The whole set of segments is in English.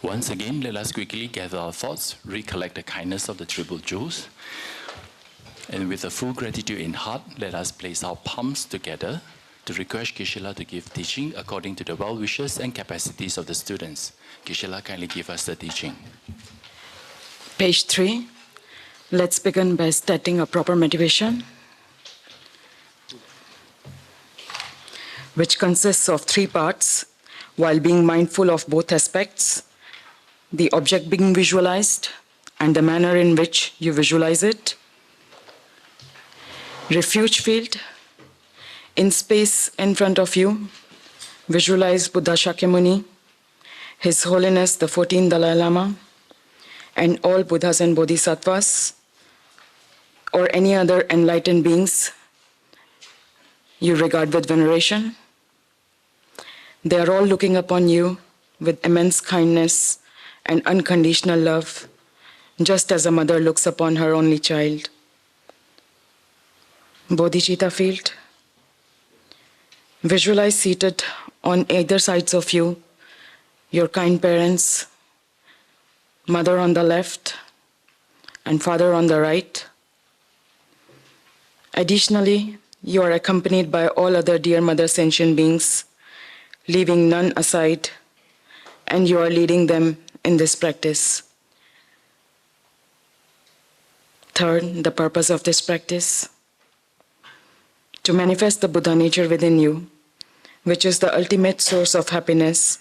Once again, let us quickly gather our thoughts, recollect the kindness of the triple jewels. And with a full gratitude in heart, let us place our palms together to request Geshe to give teaching according to the well wishes and capacities of the students. Geshe, kindly give us the teaching. Page 3. Let's begin by starting a proper meditation, which consists of 3 parts, while being mindful of both aspects, the object being visualized and the manner in which you visualize it. Refuge field. In space in front of you, visualize Buddha Shakyamuni, His Holiness the 14th Dalai Lama, and all Buddhas and Bodhisattvas, or any other enlightened beings you regard with veneration. They are all looking upon you with immense kindness and unconditional love, just as a mother looks upon her only child. Bodhicitta field. Visualize seated on either sides of you, your kind parents, mother on the left and father on the right. Additionally, you are accompanied by all other dear mother sentient beings, leaving none aside, and you are leading them in this practice. Third, the purpose of this practice: to manifest the Buddha nature within you, which is the ultimate source of happiness,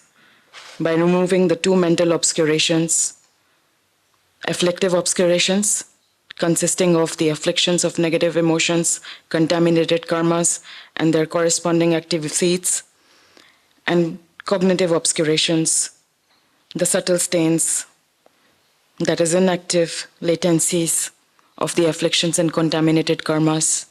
by removing the 2 mental obscurations: afflictive obscurations, consisting of the afflictions of negative emotions, contaminated karmas, and their corresponding active seeds, and cognitive obscurations, the subtle stains, that is, inactive latencies of the afflictions and contaminated karmas.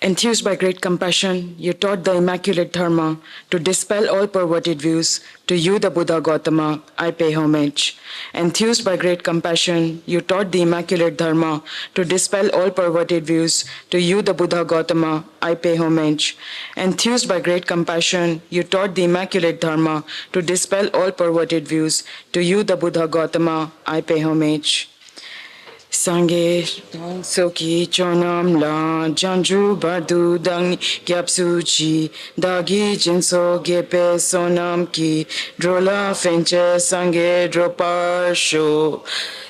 Enthused by great compassion, you taught the Immaculate Dharma to dispel all perverted views. To you, the Buddha Gautama, I pay homage. Enthused by great compassion, you taught the Immaculate Dharma to dispel all perverted views. To you, the Buddha Gautama, I pay homage. Enthused by great compassion, you taught the Immaculate Dharma to dispel all perverted views. To you, the Buddha Gautama, I pay homage. Sangye soki chonam la janju bardu dang gyapsu chi dagi jinso gepe sonam ki drola fenche sangye dropar sho.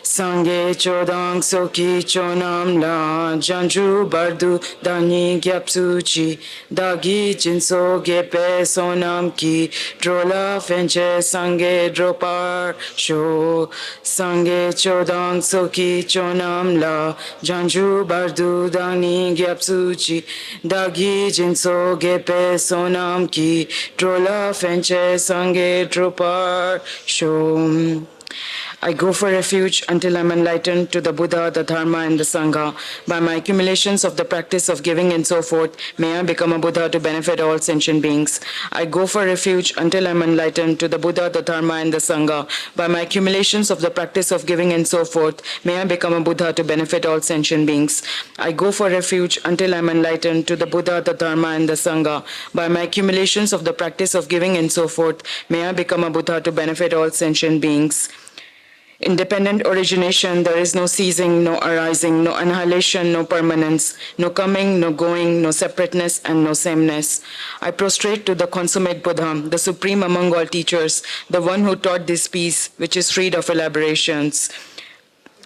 Sangye chodang soki chonam la janju bardu dani gyapsu chi dagi jinso gepe sonam ki drola fenche sangye dropar sho. Sangye chodang soki chonam la janju bardu dani gyapsu chi dagi jinso gepe sonam ki drola fenche sangye dropar sho. I go for refuge until I am enlightened to the Buddha, the Dharma, and the Sangha. By my accumulations of the practice of giving and so forth, may I become a Buddha to benefit all sentient beings. I go for refuge until I am enlightened to the Buddha, the Dharma, and the Sangha. By my accumulations of the practice of giving and so forth, may I become a Buddha to benefit all sentient beings. I go for refuge until I am enlightened to the Buddha, the Dharma, and the Sangha. By my accumulations of the practice of giving and so forth, may I become a Buddha to benefit all sentient beings. Independent origination, there is no ceasing, no arising, no annihilation, no permanence, no coming, no going, no separateness, and no sameness. I prostrate to the consummate Buddha, the supreme among all teachers, the one who taught this peace, which is freed of elaborations.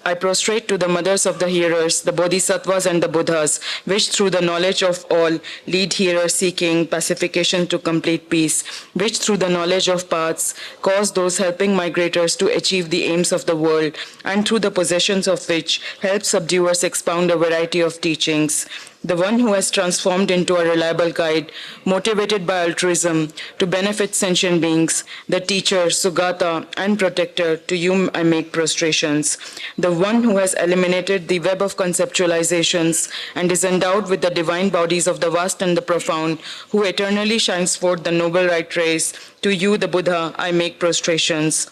I prostrate to the mothers of the hearers, the Bodhisattvas and the Buddhas, which through the knowledge of all lead hearers seeking pacification to complete peace, which through the knowledge of paths cause those helping migrators to achieve the aims of the world, and through the possessions of which help subduers expound a variety of teachings. The one who has transformed into a reliable guide, motivated by altruism to benefit sentient beings, the teacher, Sugata, and protector, to whom I make prostrations. The one who has eliminated the web of conceptualizations and is endowed with the divine bodies of the vast and the profound, who eternally shines forth the noble right rays, to you, the Buddha, I make prostrations.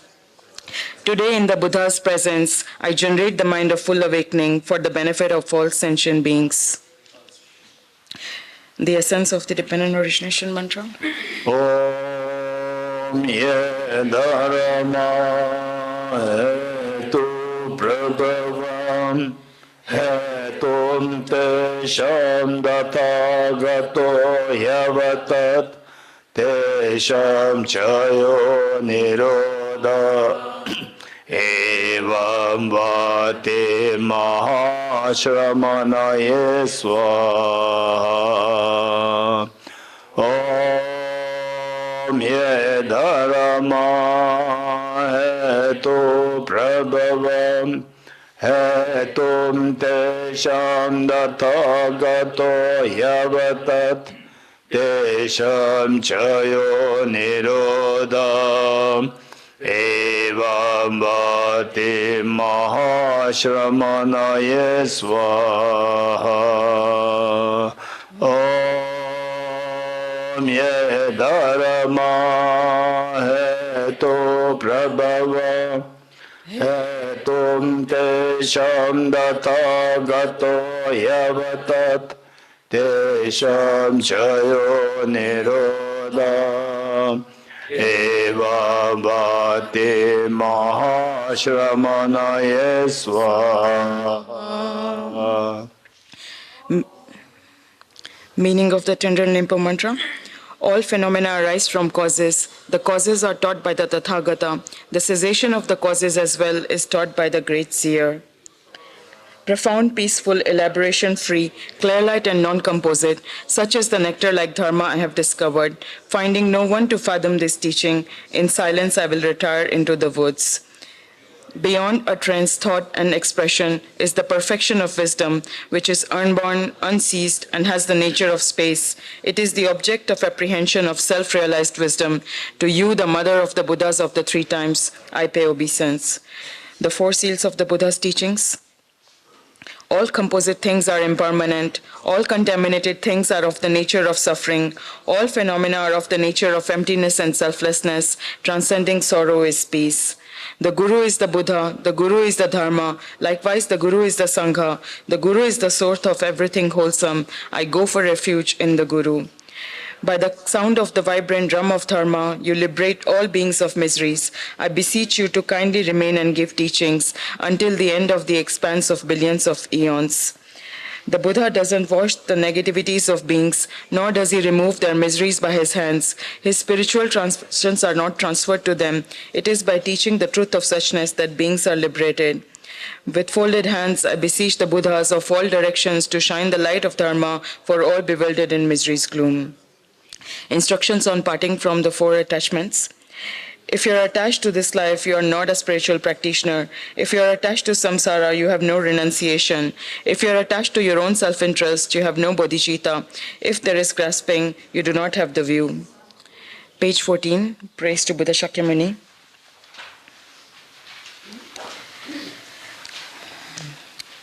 Today, in the Buddha's presence, I generate the mind of full awakening for the benefit of all sentient beings. The essence of the dependent origination mantra. Om ye dharma hetu prabhavam hetum tesham dathagato yavatat tesham chayo nirodha evam vate mahashramanaye swaha. Om ye dharma hetu prabhavam hetum tesham dathagato yavatat tesham chayo nirodham evam vate mahashramanaye swaha. Om ye dharma hetu prabhava hetum tesham dathagato yavatat tesham chayo nirodham evam vate mahashramanaye swaha. Meaning of the tender Nimpa mantra. All phenomena arise from causes. The causes are taught by the Tathagata. The cessation of the causes as well is taught by the great seer. Profound, peaceful, elaboration-free, clear light and non-composite, such as the nectar-like dharma I have discovered. Finding no one to fathom this teaching, in silence I will retire into the woods. Beyond utterance, thought, and expression is the perfection of wisdom, which is unborn, unceased, and has the nature of space. It is the object of apprehension of self-realized wisdom. To you, the mother of the Buddhas of the three times, I pay obeisance. The four seals of the Buddha's teachings. All composite things are impermanent. All contaminated things are of the nature of suffering. All phenomena are of the nature of emptiness and selflessness. Transcending sorrow is peace. The Guru is the Buddha, the Guru is the Dharma, likewise the Guru is the Sangha, the Guru is the source of everything wholesome. I go for refuge in the Guru. By the sound of the vibrant drum of Dharma, you liberate all beings of miseries. I beseech you to kindly remain and give teachings until the end of the expanse of billions of eons. The Buddha doesn't wash the negativities of beings, nor does he remove their miseries by his hands. His spiritual transmissions are not transferred to them. It is by teaching the truth of suchness that beings are liberated. With folded hands, I beseech the Buddhas of all directions to shine the light of Dharma for all bewildered in misery's gloom. Instructions on parting from the four attachments. If you are attached to this life, you are not a spiritual practitioner. If you are attached to samsara, you have no renunciation. If you are attached to your own self-interest, you have no bodhicitta. If there is grasping, you do not have the view. Page 14, praise to Buddha Shakyamuni.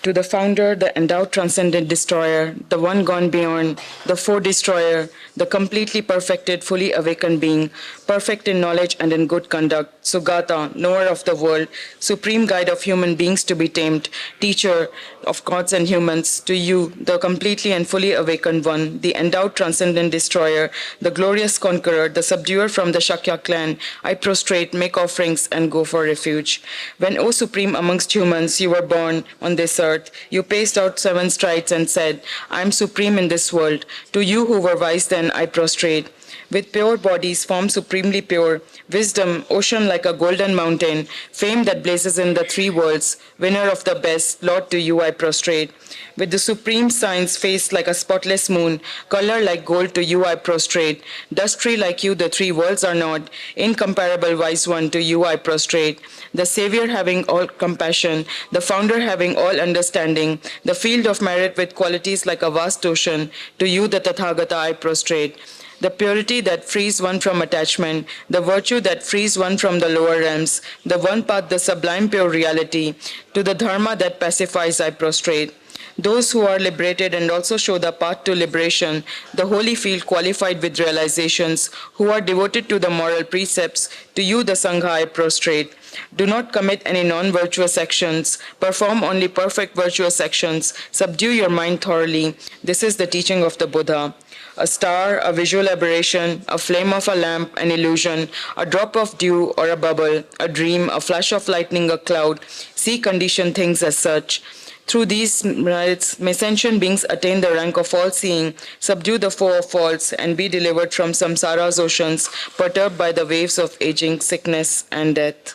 To the founder, the endowed transcendent destroyer, the one gone beyond, the four-destroyer, the completely perfected, fully awakened being, perfect in knowledge and in good conduct, Sugata, knower of the world, supreme guide of human beings to be tamed, teacher of gods and humans, to you, the completely and fully awakened one, the endowed transcendent destroyer, the glorious conqueror, the subduer from the Shakya clan, I prostrate, make offerings, and go for refuge. When, O Supreme amongst humans, you were born on this earth, you paced out 7 strides and said, I am supreme in this world. To you who were wise then, I prostrate. With pure bodies, form supremely pure, wisdom, ocean like a golden mountain, fame that blazes in the 3 worlds, winner of the best, Lord, to you I prostrate. With the supreme signs, face like a spotless moon, color like gold, to you I prostrate. Dust-free like you, the 3 worlds are not, incomparable wise one, to you I prostrate. The Savior having all compassion, the Founder having all understanding, the field of merit with qualities like a vast ocean, to you the Tathagata I prostrate. The purity that frees one from attachment, the virtue that frees one from the lower realms, the one path, the sublime pure reality, to the dharma that pacifies I prostrate. Those who are liberated and also show the path to liberation, the holy field qualified with realizations, who are devoted to the moral precepts, to you the Sangha I prostrate. Do not commit any non-virtuous actions, perform only perfect virtuous actions, subdue your mind thoroughly. This is the teaching of the Buddha. A star, a visual aberration, a flame of a lamp, an illusion, a drop of dew or a bubble, a dream, a flash of lightning, a cloud, see conditioned things as such. Through these merits, may sentient beings attain the rank of all-seeing, subdue the foe of faults, and be delivered from samsara's oceans, perturbed by the waves of aging, sickness, and death.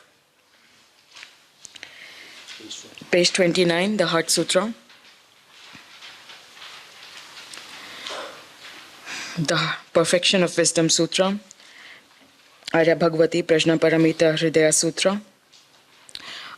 Page 29, the Heart Sutra. The Perfection of Wisdom Sutra. Arya Bhagavati Prajna Paramita Hridaya Sutra.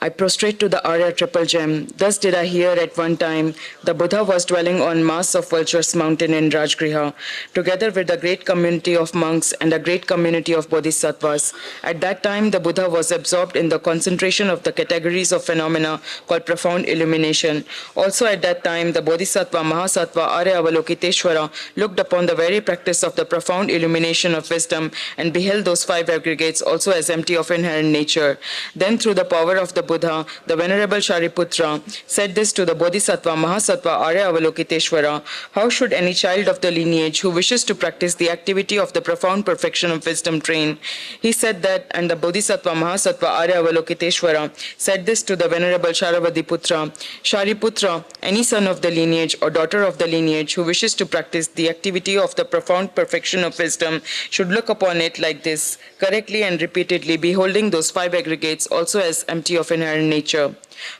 I prostrate to the Arya Triple Gem. Thus did I hear at one time the Buddha was dwelling on Mass of Vultures Mountain in Rajgriha, together with a great community of monks and a great community of bodhisattvas. At that time, the Buddha was absorbed in the concentration of the categories of phenomena called profound illumination. Also at that time, the Bodhisattva Mahasattva Arya Avalokiteshvara looked upon the very practice of the profound illumination of wisdom and beheld those five aggregates also as empty of inherent nature. Then through the power of the Buddha, the Venerable Shariputra said this to the Bodhisattva Mahasattva Arya Avalokiteshvara: how should any child of the lineage who wishes to practice the activity of the profound perfection of wisdom train? He said that, and the Bodhisattva Mahasattva Arya Avalokiteshvara said this to the Venerable Sharavadiputra: Shariputra, any son of the lineage or daughter of the lineage who wishes to practice the activity of the profound perfection of wisdom should look upon it like this, correctly and repeatedly, beholding those five aggregates also as empty of inherent nature.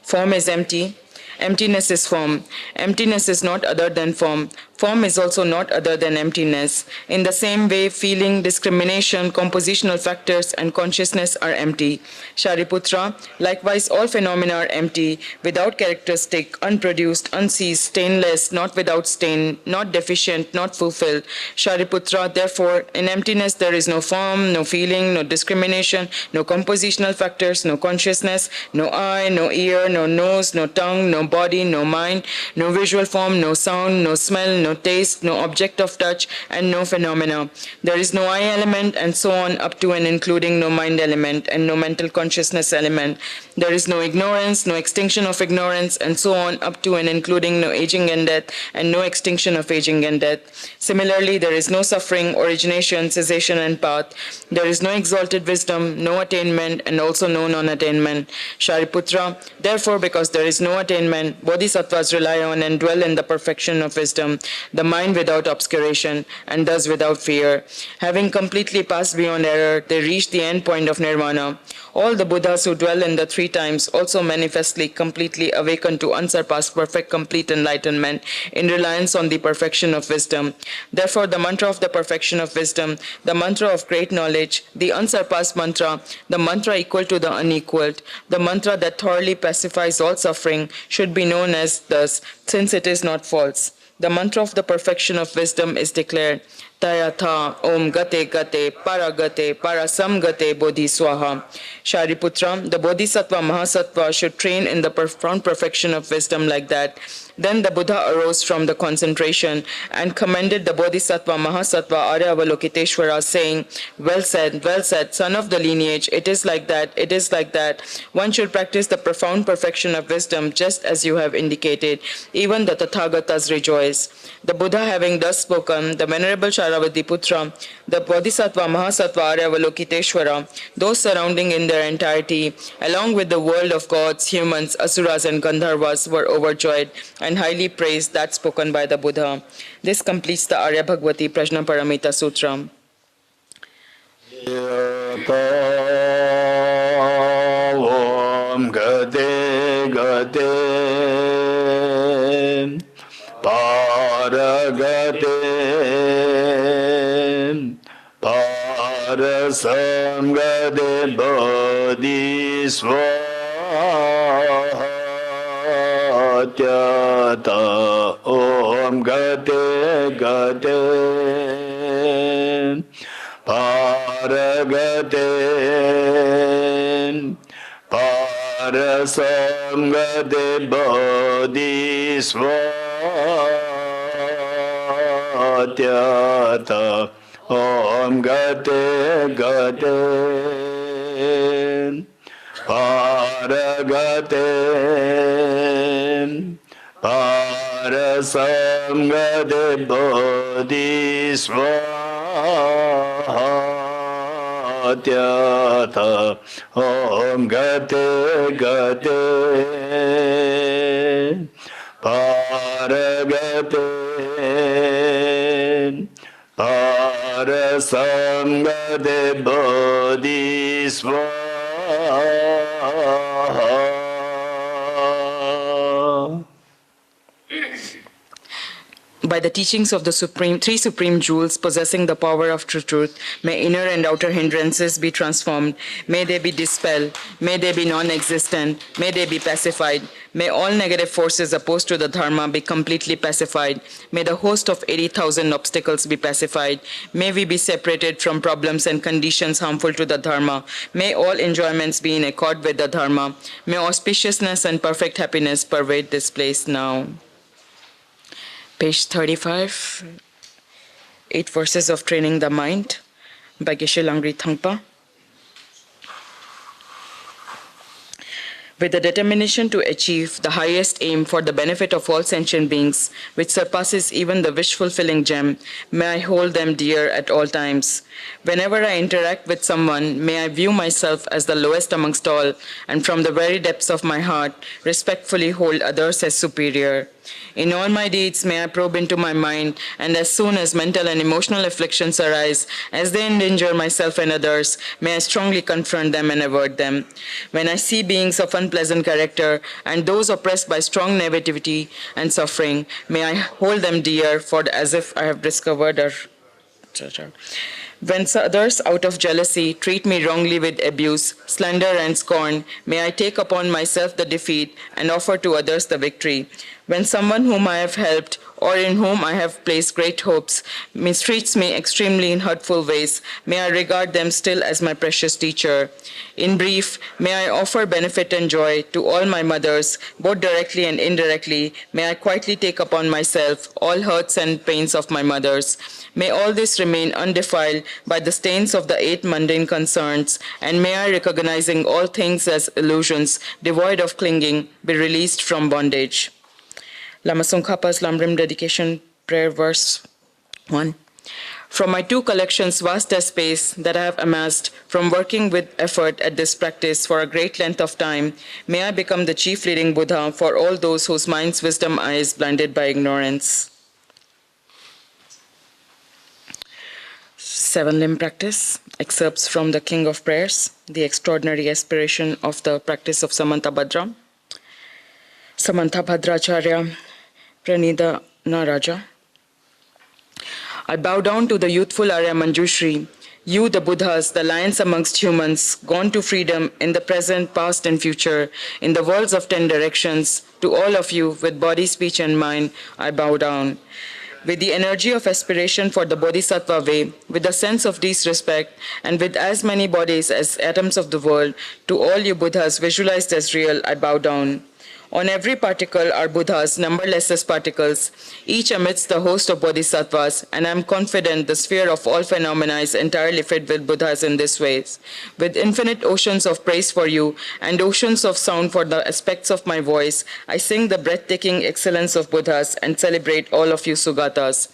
Form is empty. Emptiness is form. Emptiness is not other than form. Form is also not other than emptiness. In the same way, feeling, discrimination, compositional factors, and consciousness are empty. Shariputra, likewise all phenomena are empty, without characteristic, unproduced, unceased, stainless, not without stain, not deficient, not fulfilled. Shariputra, therefore, in emptiness there is no form, no feeling, no discrimination, no compositional factors, no consciousness, no eye, no ear, no nose, no tongue, no body, no mind, no visual form, no sound, no smell, no taste, no object of touch, and no phenomena. There is no I element, and so on, up to and including no mind element, and no mental consciousness element. There is no ignorance, no extinction of ignorance, and so on, up to and including no aging and death, and no extinction of aging and death. Similarly, there is no suffering, origination, cessation, and path. There is no exalted wisdom, no attainment, and also no non-attainment. Shariputra, therefore, because there is no attainment, bodhisattvas rely on and dwell in the perfection of wisdom, the mind without obscuration, and thus without fear. Having completely passed beyond error, they reach the end point of nirvana. All the Buddhas who dwell in the three times also manifestly, completely awaken to unsurpassed perfect complete enlightenment in reliance on the perfection of wisdom. Therefore, the mantra of the perfection of wisdom, the mantra of great knowledge, the unsurpassed mantra, the mantra equal to the unequaled, the mantra that thoroughly pacifies all suffering, should be known as thus, since it is not false. The mantra of the perfection of wisdom is declared: Tayatha Om Gate Gate Paragate Parasamgate Bodhi Swaha. Shariputra, the Bodhisattva Mahasattva should train in the profound perfection of wisdom like that. Then the Buddha arose from the concentration and commended the Bodhisattva Mahasattva Arya Avalokiteshvara, saying, well said, son of the lineage, it is like that, it is like that. One should practice the profound perfection of wisdom just as you have indicated. Even the Tathagatas rejoice. The Buddha having thus spoken, the Venerable Sharavadiputra, the Bodhisattva Mahasattva Arya Avalokiteshvara, those surrounding in their entirety, along with the world of gods, humans, asuras, and gandharvas, were overjoyed and highly praised that spoken by the Buddha. This completes the Arya Bhagavati Prajna Paramita Sutra. Om Gate Gate Paragate Parasamgate Bodhi Swaha Tyata Om Gate Gate Paragate Parasamgate Bodhisvatyata Om Gate Gate Paragate Parasamgate Bodhisvatyata Om Gate Gate Paragate Parasamgate Bodhisvatyata. By the teachings of the three supreme jewels possessing the power of true truth, may inner and outer hindrances be transformed. May they be dispelled. May they be non-existent. May they be pacified. May all negative forces opposed to the Dharma be completely pacified. May the host of 80,000 obstacles be pacified. May we be separated from problems and conditions harmful to the Dharma. May all enjoyments be in accord with the Dharma. May auspiciousness and perfect happiness pervade this place now. Page 35, 8 Verses of Training the Mind by Geshe Langri Thangpa. With the determination to achieve the highest aim for the benefit of all sentient beings, which surpasses even the wish-fulfilling gem, may I hold them dear at all times. Whenever I interact with someone, may I view myself as the lowest amongst all, and from the very depths of my heart, respectfully hold others as superior. In all my deeds, may I probe into my mind, and as soon as mental and emotional afflictions arise, as they endanger myself and others, may I strongly confront them and avert them. When I see beings of unpleasant character and those oppressed by strong negativity and suffering, may I hold them dear, for as if I have discovered or when others out of jealousy treat me wrongly with abuse, slander and scorn, may I take upon myself the defeat and offer to others the victory. When someone whom I have helped or in whom I have placed great hopes mistreats me extremely in hurtful ways, may I regard them still as my precious teacher. In brief, may I offer benefit and joy to all my mothers, both directly and indirectly. May I quietly take upon myself all hurts and pains of my mothers. May all this remain undefiled by the stains of the 8 mundane concerns, and may I, recognizing all things as illusions, devoid of clinging, be released from bondage. Lama Tsongkhapa's Lamrim Dedication Prayer Verse 1. From my 2 collections, vast as space, that I have amassed from working with effort at this practice for a great length of time, may I become the chief leading Buddha for all those whose mind's wisdom eye is blinded by ignorance. 7-limb practice, excerpts from the King of Prayers, the extraordinary aspiration of the practice of Samantabhadra. Samantabhadracharya Pranida Naraja. I bow down to the youthful Arya Manjushri, you the Buddhas, the lions amongst humans, gone to freedom in the present, past and future, in the worlds of 10 directions, to all of you with body, speech and mind, I bow down. With the energy of aspiration for the Bodhisattva way, with a sense of disrespect, and with as many bodies as atoms of the world, to all you Buddhas visualized as real, I bow down. On every particle are Buddhas, numberless as particles, each amidst the host of Bodhisattvas, and I am confident the sphere of all phenomena is entirely filled with Buddhas in this way. With infinite oceans of praise for you, and oceans of sound for the aspects of my voice, I sing the breathtaking excellence of Buddhas and celebrate all of you Sugatas.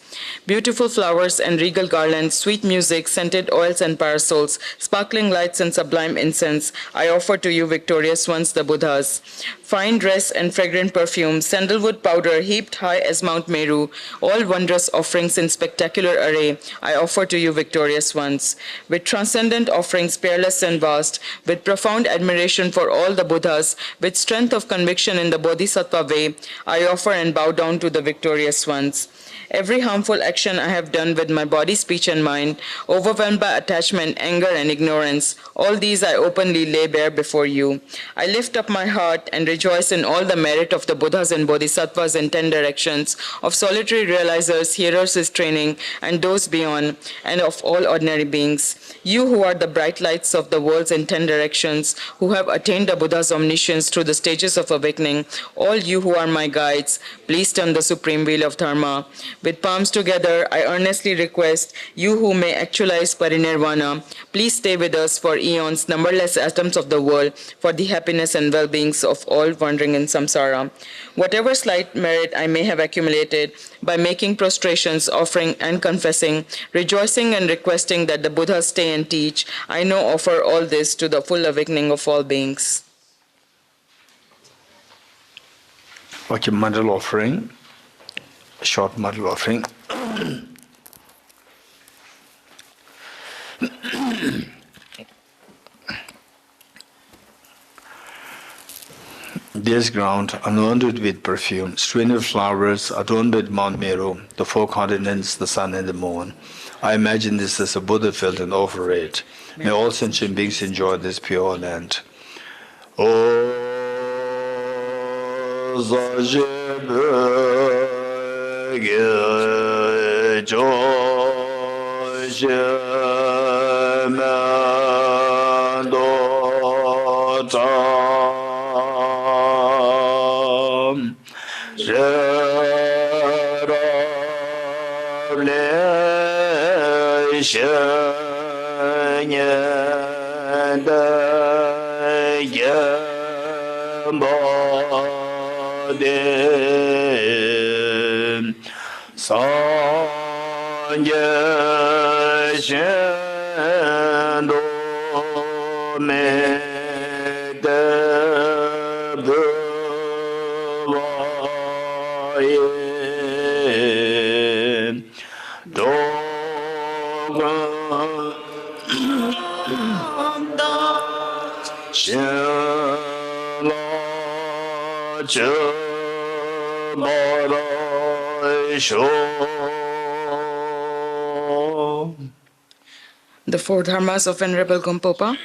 Beautiful flowers and regal garlands, sweet music, scented oils and parasols, sparkling lights and sublime incense, I offer to you victorious ones, the Buddhas. Fine dress and fragrant perfume, sandalwood powder heaped high as Mount Meru, all wondrous offerings in spectacular array, I offer to you victorious ones. With transcendent offerings peerless and vast, with profound admiration for all the Buddhas, with strength of conviction in the Bodhisattva way, I offer and bow down to the victorious ones. Every harmful action I have done with my body, speech and mind, overwhelmed by attachment, anger and ignorance, all these I openly lay bare before you. I lift up my heart and rejoice rejoice in all the merit of the Buddhas and Bodhisattvas in 10 directions, of solitary realizers, hearers is training, and those beyond, and of all ordinary beings. You who are the bright lights of the worlds in 10 directions, who have attained the Buddha's omniscience through the stages of awakening, all you who are my guides, please turn the supreme wheel of Dharma. With palms together, I earnestly request you who may actualize parinirvana, please stay with us for eons, numberless atoms of the world, for the happiness and well-beings of all wandering in samsara. Whatever slight merit I may have accumulated by making prostrations, offering and confessing, rejoicing and requesting that the Buddhas stay and teach, I now offer all this to the full awakening of all beings. What's your mandal offering? A short mandal offering. This ground, anointed with perfume, strewn with flowers, adorned with Mount Meru, the 4 continents, the sun and the moon. I imagine this as a Buddha felt and offer it. May all sentient beings enjoy this pure land. The 4 dharmas of Venerable Gompopa.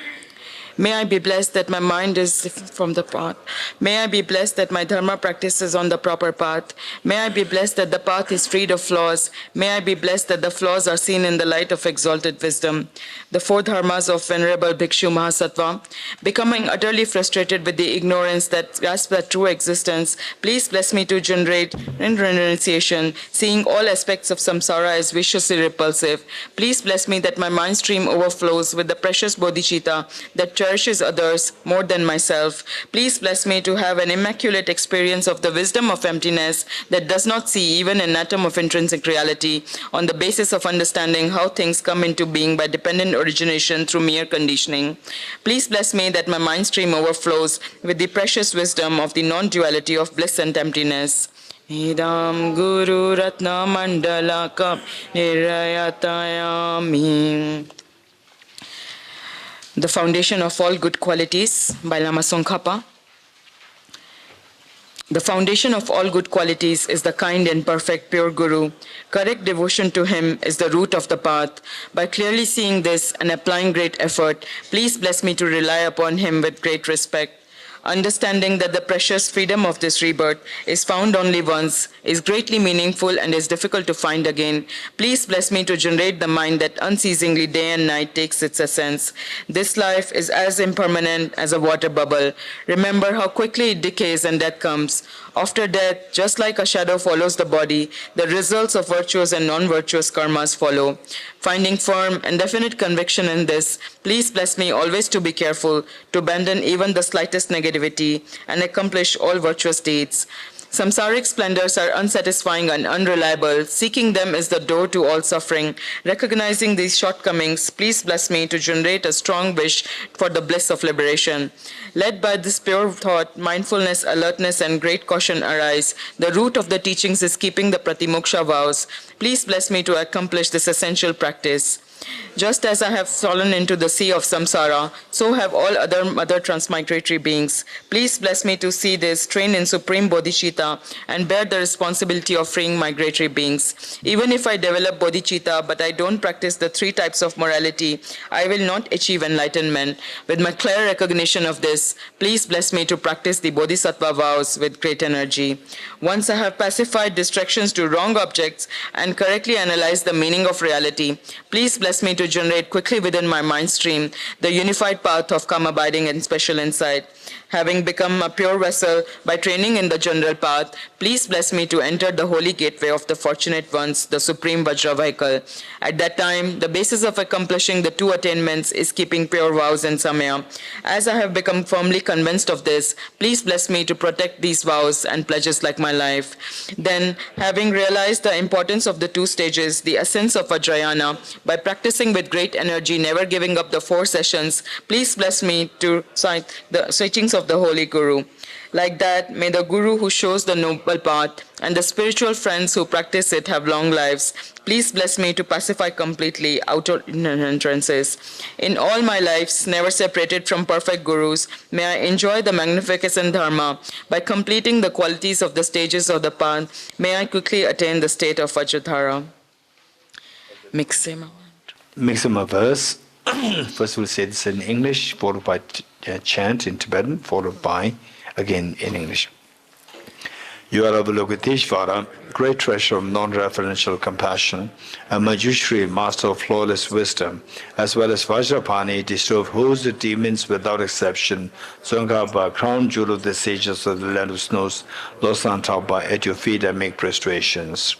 May I be blessed that my mind is from the path. May I be blessed that my dharma practice is on the proper path. May I be blessed that the path is freed of flaws. May I be blessed that the flaws are seen in the light of exalted wisdom. The 4 dharmas of Venerable Bhikshu Mahasattva. Becoming utterly frustrated with the ignorance that grasps the true existence, please bless me to generate renunciation, seeing all aspects of samsara as viciously repulsive. Please bless me that my mind stream overflows with the precious bodhicitta that cherishes others more than myself. Please bless me to have an immaculate experience of the wisdom of emptiness that does not see even an atom of intrinsic reality on the basis of understanding how things come into being by dependent origination through mere conditioning. Please bless me that my mind stream overflows with the precious wisdom of the non-duality of bliss and emptiness. Idam Guru Ratna Mandalaka Nirayatayami. The foundation of all good qualities by Lama Tsongkhapa. The foundation of all good qualities is the kind and perfect pure Guru. Correct devotion to him is the root of the path. By clearly seeing this and applying great effort, please bless me to rely upon him with great respect. Understanding that the precious freedom of this rebirth is found only once, is greatly meaningful and is difficult to find again, please bless me to generate the mind that unceasingly day and night takes its essence. This life is as impermanent as a water bubble. Remember how quickly it decays and death comes. After death, just like a shadow follows the body, the results of virtuous and non-virtuous karmas follow. Finding firm and definite conviction in this, please bless me always to be careful, to abandon even the slightest negativity, and accomplish all virtuous deeds. Samsaric splendors are unsatisfying and unreliable. Seeking them is the door to all suffering. Recognizing these shortcomings, please bless me to generate a strong wish for the bliss of liberation. Led by this pure thought, mindfulness, alertness, and great caution arise. The root of the teachings is keeping the Pratimoksha vows. Please bless me to accomplish this essential practice. Just as I have fallen into the sea of samsara, so have all other transmigratory beings. Please bless me to see this, train in supreme bodhicitta, and bear the responsibility of freeing migratory beings. Even if I develop bodhicitta, but I don't practice the 3 types of morality, I will not achieve enlightenment. With my clear recognition of this, please bless me to practice the bodhisattva vows with great energy. Once I have pacified distractions to wrong objects and correctly analyzed the meaning of reality, please bless me to generate quickly within my mind stream the unified path of calm abiding and special insight. Having become a pure vessel by training in the general path, please bless me to enter the holy gateway of the fortunate ones, the supreme Vajra vehicle. At that time, the basis of accomplishing the 2 attainments is keeping pure vows and samaya. As I have become firmly convinced of this, please bless me to protect these vows and pledges like my life. Then, having realized the importance of the 2 stages, the essence of Vajrayana, by practicing with great energy, never giving up the 4 sessions, please bless me to cite the teachings of the Holy Guru. Like that, may the Guru who shows the noble path and the spiritual friends who practice it have long lives. Please bless me to pacify completely outer hindrances. In all my lives, never separated from perfect Gurus, may I enjoy the magnificent Dharma. By completing the qualities of the stages of the path, may I quickly attain the state of Vajradhara. Mixima verse. First we'll say this in English, followed by chant in Tibetan, followed by again in English. You are Avalokiteshvara, great treasure of non-referential compassion, and Manjushri, master of flawless wisdom, as well as Vajrapani, destroyer of hosts of demons without exception, Tsongkhapa, crown jewel of the sages of the land of snows, Losang Taupa, at your feet and make prostrations.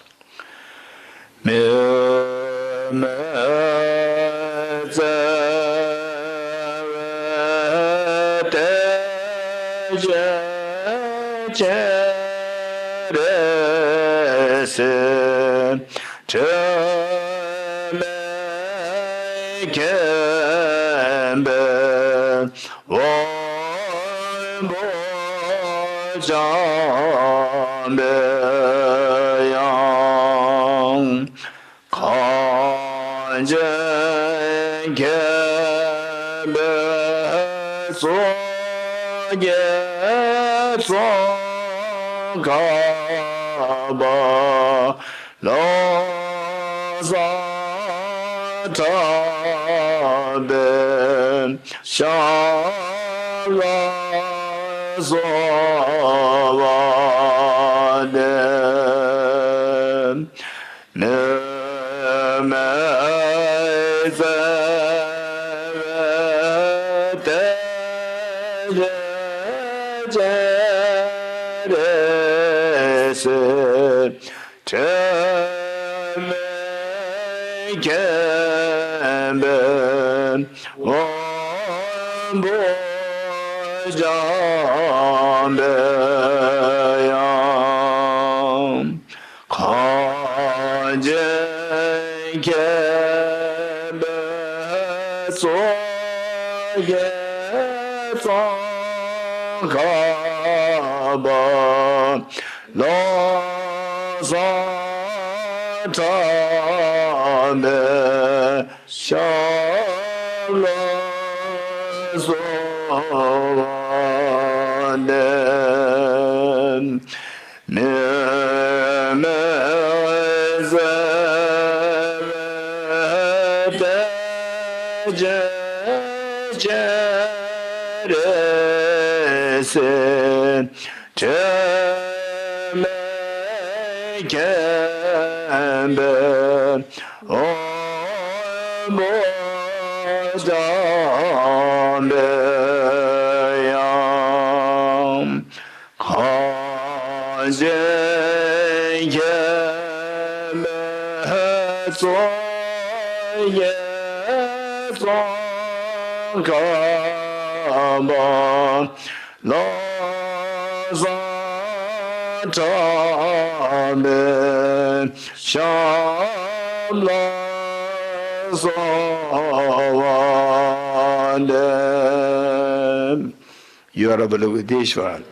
You are Avalokiteshvara,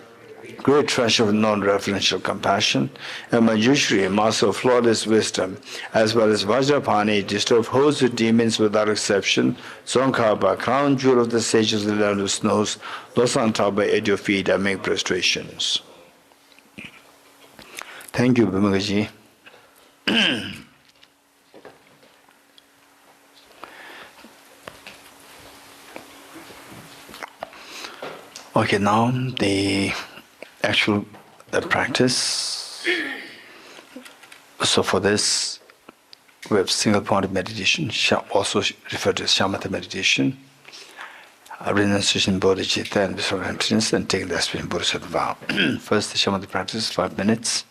great treasure of non-referential compassion, and Manjushri, master of flawless wisdom, as well as Vajrapani, disturb hosts of demons without exception, Tsongkhapa, crown jewel of the sages of the land of snows, Losantaba at your feet, I make prostrations. Thank you, Bhimagaji. Okay, now the actual practice. So for this, we have single-pointed meditation, also referred to as shamatha meditation, renunciation, bodhicitta, and visual emptiness, and taking the aspiration bodhisattva vow. First, the shamatha practice, 5 minutes.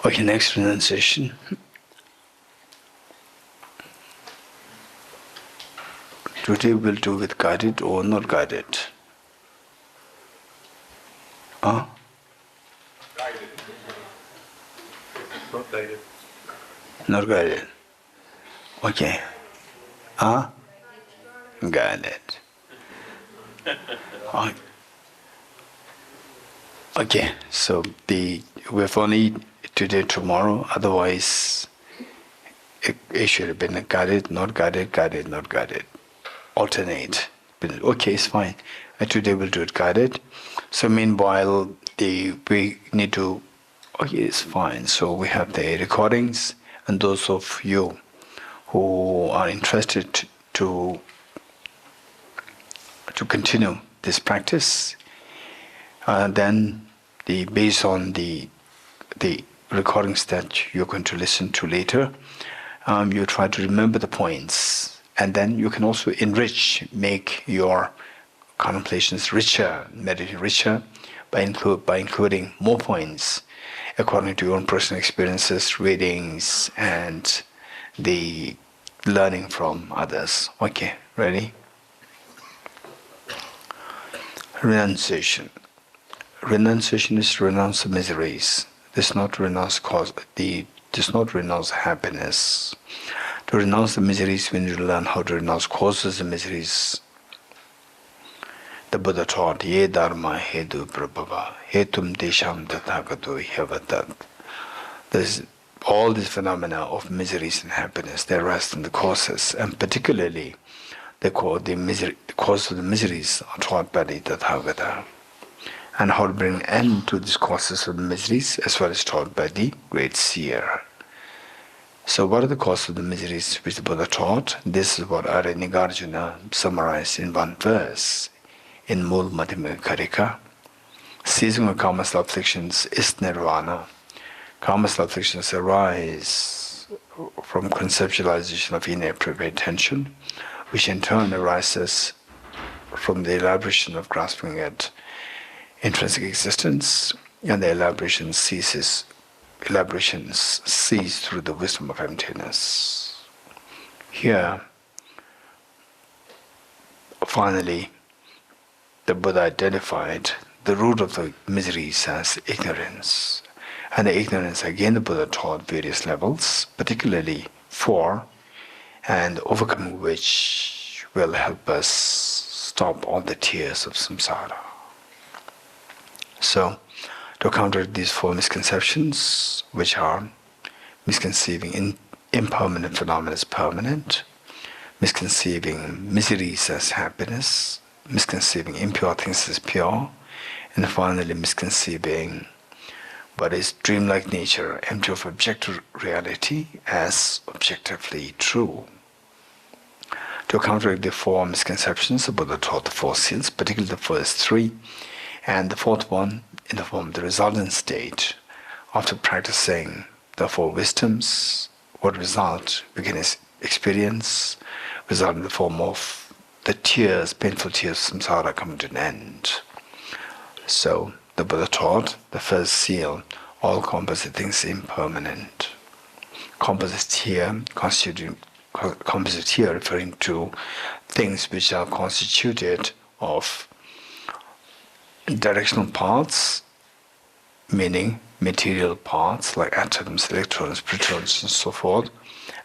Okay, next renunciation. Today we'll do with guided or not guided. Huh? Guided. Not guided. Not guided. Okay. Huh? Guided. Okay, so we've only today, tomorrow, otherwise it should have been guided, not guided, guided, not guided. Alternate. Okay, it's fine. Today we'll do it guided. So meanwhile, we need to, okay, it's fine. So we have the recordings, and those of you who are interested to continue this practice, then based on the recordings that you're going to listen to later, you try to remember the points, and then you can also enrich, make your contemplations richer, meditation richer, by including more points according to your own personal experiences, readings, and the learning from others. Okay, ready? Renunciation. Renunciation is to renounce the miseries. Does not renounce happiness. To renounce the miseries, we need to learn how to renounce causes of miseries. The Buddha taught, Ye dharma hedu prabhava, hetum desham tathagato hyavatad. There's all these phenomena of miseries and happiness, they rest in the causes, and particularly the cause of the miseries are taught by the Tathagata. And how to bring an end to these causes of the miseries as well as taught by the great seer. So what are the causes of the miseries which the Buddha taught? This is what Arya Nagarjuna summarized in one verse in Mul Madhyamaka Karika. Ceasing of karma's afflictions is nirvana. Karma's afflictions arise from conceptualization of inappropriate attention, which in turn arises from the elaboration of grasping at intrinsic existence, and the elaborations cease through the wisdom of emptiness. Here, finally, the Buddha identified the root of the miseries as ignorance. And the ignorance, again, the Buddha taught various levels, particularly 4, and overcoming which will help us stop all the tears of samsara. So, to counter these 4 misconceptions, which are misconceiving impermanent phenomena as permanent, misconceiving miseries as happiness, misconceiving impure things as pure, and finally misconceiving what is dreamlike nature, empty of objective reality, as objectively true. To counteract the 4 misconceptions, the Buddha taught the 4 seals, particularly the first 3, and the 4th one in the form of the resultant state. After practicing the 4 wisdoms, what result we can experience result in the form of the tears, painful tears of samsara coming to an end. So the Buddha taught the first seal, all composite things impermanent. Composite here referring to things which are constituted of directional parts, meaning material parts like atoms, electrons, protons, and so forth,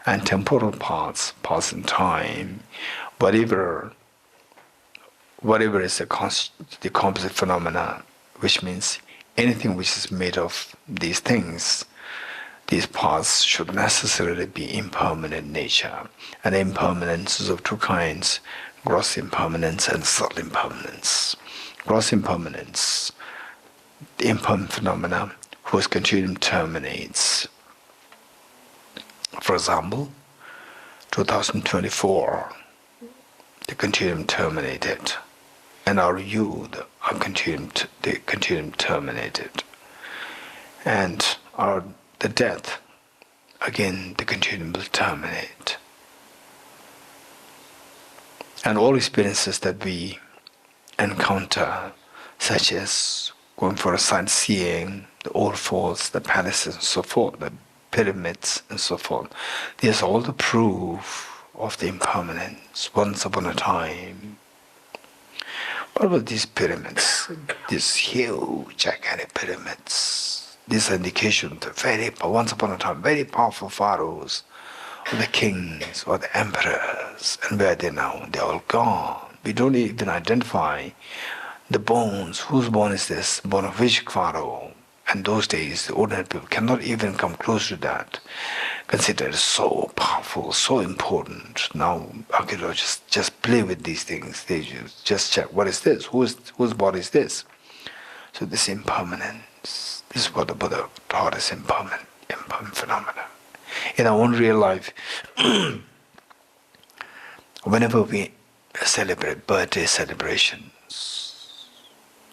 and temporal parts, parts in time. Whatever is the composite phenomena, which means anything which is made of these things, these parts should necessarily be impermanent nature. And impermanence is of 2 kinds, gross impermanence and subtle impermanence. Gross impermanence, the impermanent phenomena whose continuum terminates. For example, 2024, the continuum terminated, and our youth, the continuum terminated, and the death, again the continuum will terminate. And all experiences that we encounter, such as going for a sightseeing, the old forts, the palaces and so forth, the pyramids and so forth. There's all the proof of the impermanence once upon a time. What about these pyramids? These huge, gigantic pyramids. These are indication of once upon a time, very powerful pharaohs, or the kings, or the emperors. And where are they now? They're all gone. We don't even identify the bones. Whose bone is this? Bone of which pharaoh? And those days, the ordinary people cannot even come close to that. Considered so powerful, so important. Now archaeologists just play with these things. They just check, what is this? Whose body is this? So this impermanence, this is what the Buddha taught us, impermanent phenomena. In our own real life, whenever we celebrate birthday celebrations,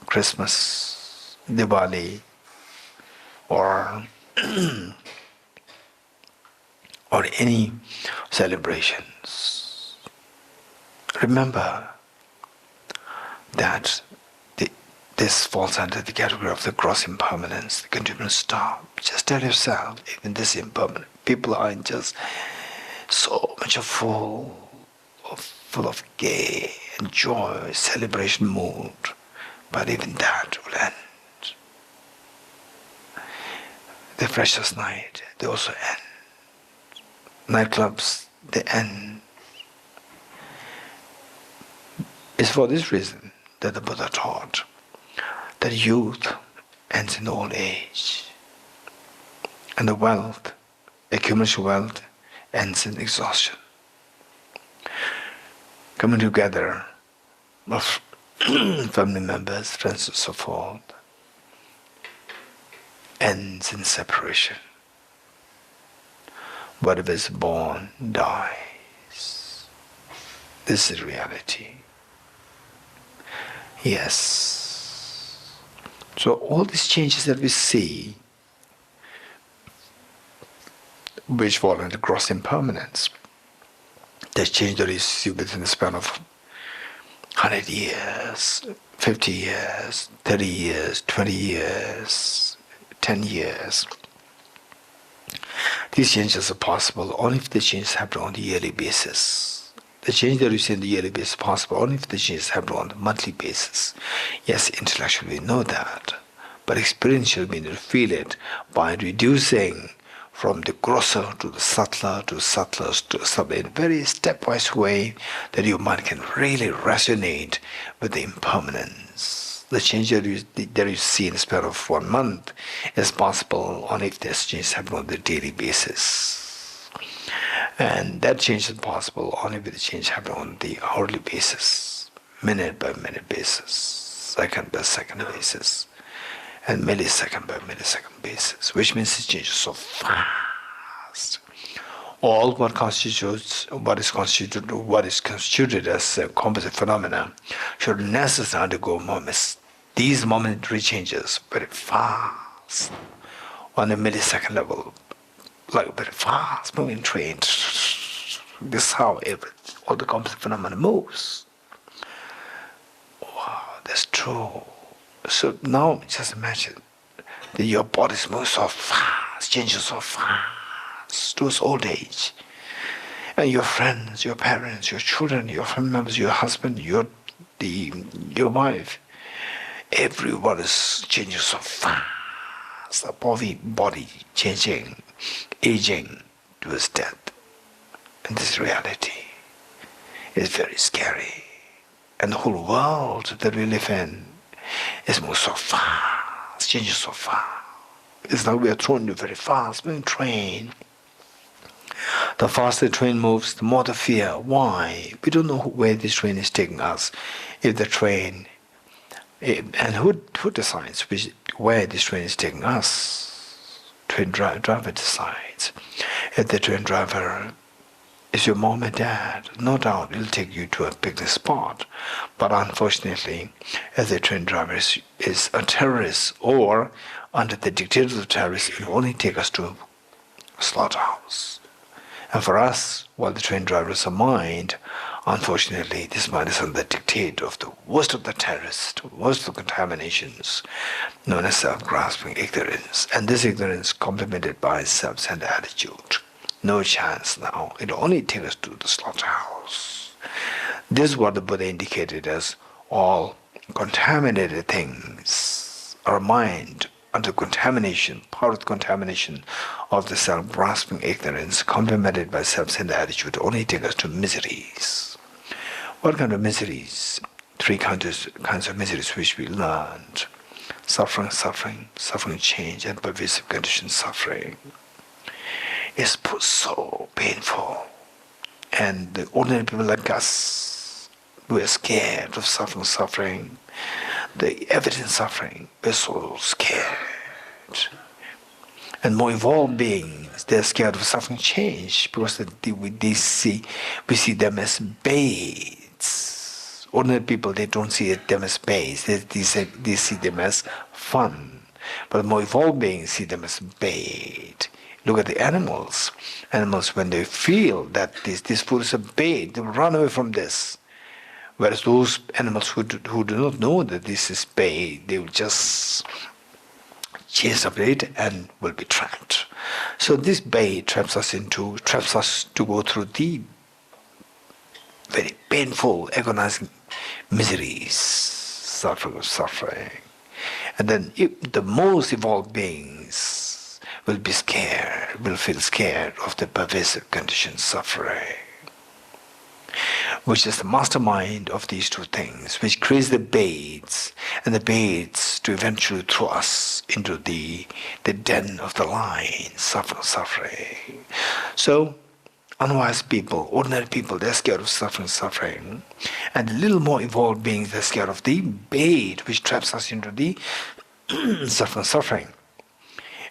Christmas, Diwali, or any celebrations, remember that this falls under the category of the gross impermanence, the continuous stop. Just tell yourself, even this impermanent, people are in just so much full of gay and joy, celebration mood, but even that will end. The precious night, they also end. Nightclubs, they end. It's for this reason that the Buddha taught that youth ends in old age, and the wealth, accumulation wealth, ends in exhaustion. Coming together of family members, friends and so forth, ends in separation. Whatever is born dies. This is reality. Yes. So all these changes that we see, which fall into gross impermanence, the change that you see within the span of 100 years, 50 years, 30 years, 20 years, 10 years. These changes are possible only if the changes happen on a yearly basis. The change that you see on the yearly basis is possible only if the changes happen on a monthly basis. Yes, intellectually we know that, but experientially we need to feel it by reducing from the grosser to the subtler to the subtlest to the subtler in a very stepwise way that your mind can really resonate with the impermanence. The change that you see in the span of 1 month is possible only if this change happens on the daily basis. And that change is possible only if the change happens on the hourly basis, minute by minute basis, second by second basis, and millisecond by millisecond basis, which means it changes so fast. All what is constituted as a composite phenomena should necessarily undergo moments. These momentary changes very fast on a millisecond level, like a very fast moving train. This is how all the composite phenomena moves. Wow, that's true. So now just imagine that your body moves so fast, changes so fast towards old age. And your friends, your parents, your children, your family members, your husband, your wife, everyone is changing so fast. The body changing, aging towards death. And this reality is very scary. And the whole world that we live in is moving so fast, changing so fast. It's like we are thrown into a very fast moving train. The faster the train moves, the more the fear. Why? We don't know where this train is taking us. If the train, and who decides where this train is taking us? Train driver decides. If the train driver is your mom and dad, no doubt it'll take you to a picnic spot. But unfortunately, if the train driver is a terrorist or under the dictatorship of terrorists, it will only take us to a slaughterhouse. And for us, while the train driver is a mind, Unfortunately, this mind is under the dictate of the worst of the terrorists, worst of the contaminations, known as self-grasping ignorance. And this ignorance complemented by self-centered attitude. No chance now. It only takes us to the slaughterhouse. This is what the Buddha indicated as all contaminated things. Our mind, under contamination, part of the contamination of the self-grasping ignorance, complemented by self-centered attitude, only take us to miseries. What kind of miseries? Three kinds of miseries which we learned. Suffering, change, and pervasive condition suffering. It's so painful. And the ordinary people like us, who are scared of suffering, the evident suffering, we're so scared. And more evolved beings, they're scared of suffering change because we see them as babes. Ordinary people, they don't see them as babes, they see them as fun. But more evolved beings see them as bait. Look at the animals. Animals, when they feel that this food is a bait, they will run away from this. Whereas those animals who do not know that this is bait, they will just chase after it and will be trapped. So this bait traps us to go through the very painful, agonizing miseries, suffering. And then the most evolved beings will feel scared of the pervasive condition suffering, which is the mastermind of these two things, which creates the baits, and the baits to eventually throw us into the den of the lion, suffering. So, unwise people, ordinary people, they're scared of suffering. And the little more evolved beings, they're scared of the bait, which traps us into the suffering.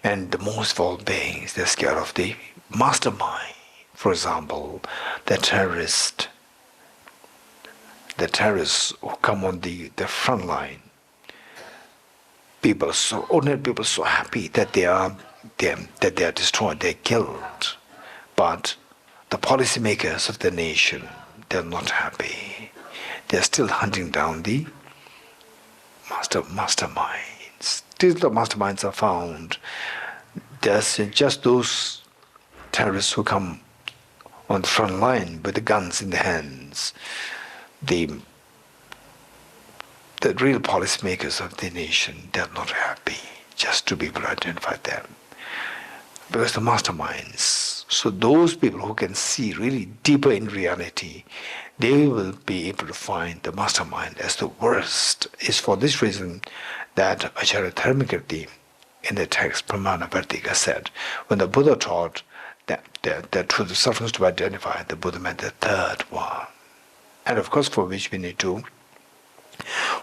And the most evolved beings, they're scared of the mastermind. For example, the terrorists who come on the front line. Ordinary people are so happy that they are destroyed, they're killed. But the policymakers of the nation, they're not happy. They're still hunting down the masterminds. Till the masterminds are found, there's just those terrorists who come on the front line with the guns in their hands. The real policymakers of the nation, they're not happy just to be able to identify them. Because the masterminds, so those people who can see really deeper in reality, they will be able to find the mastermind as the worst. It's for this reason that Acharya Dharmakirti in the text Pramana Vartika said, when the Buddha taught that through the sufferings to identify, the Buddha meant the third one. And of course, for which we need to.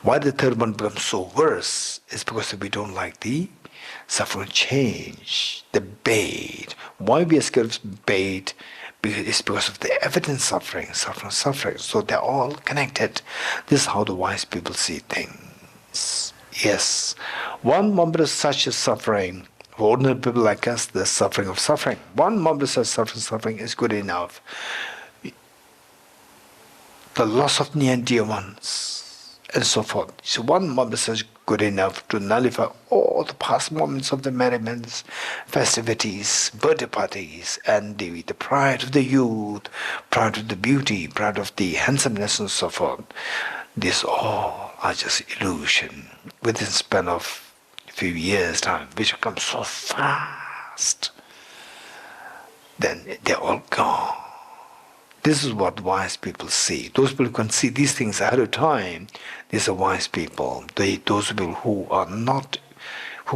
Why the third one becomes so worse is because we don't like the suffering change, the bait. Why we are scared of bait? It's because of the evident suffering. So they're all connected. This is how the wise people see things. Yes, one moment of such a suffering, for ordinary people like us, the suffering of suffering. One moment of such suffering is good enough. The loss of near and dear ones, and so forth. So one moment is good enough to nullify all the past moments of the merriments, festivities, birthday parties, and the pride of the youth, pride of the beauty, pride of the handsomeness, and so forth. These all are just illusion within the span of a few years' time, which comes so fast. Then they're all gone. This is what wise people see. Those people who can see these things ahead of time, these are wise people. Those people who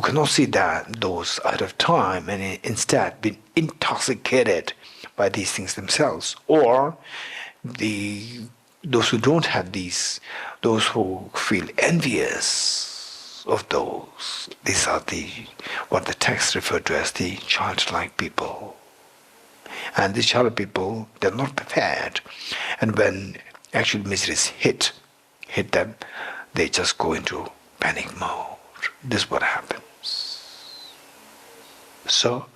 cannot see those ahead of time and instead been intoxicated by these things themselves. Or those who don't have these, those who feel envious of those. These are what the text referred to as the childlike people. And these shallow people, they're not prepared. And when actual miseries hit them, they just go into panic mode. This is what happens. So,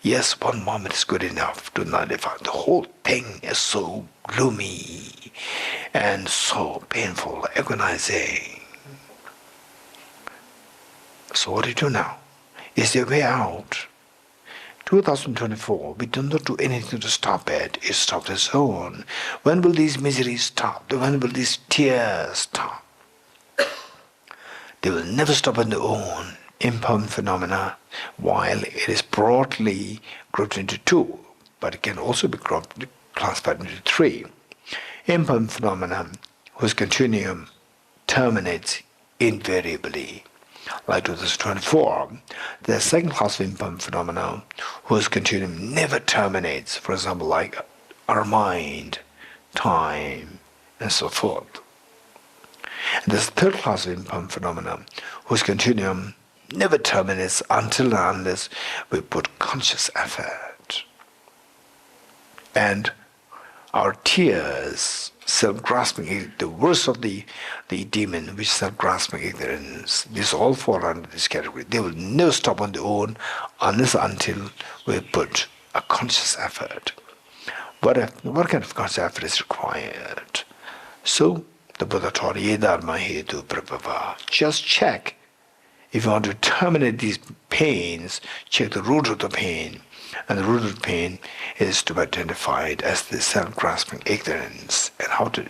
Yes, one moment is good enough to nullify. The whole thing is so gloomy and so painful, agonizing. So what do you do now? Is there a way out? 2024, we do not do anything to stop it. It stopped its own. When will these miseries stop? When will these tears stop? They will never stop on their own. Impermanent phenomena, while it is broadly grouped into two, but it can also be classified into three. Impermanent phenomena whose continuum terminates invariably. Like 2024, the second class of impermanent phenomena whose continuum never terminates, for example, like our mind, time, and so forth. And this third class of impermanent phenomena whose continuum never terminates until and unless we put conscious effort. And our tears, self-grasping, the worst of the demon, which is self-grasping ignorance, these all fall under this category. They will never stop on their own unless until we put a conscious effort. What kind of conscious effort is required? So the Buddha taught, Ye dharma hetu prabhava. Just check. If you want to terminate these pains, check the root of the pain. And the root of the pain is to be identified as the self-grasping ignorance. And how to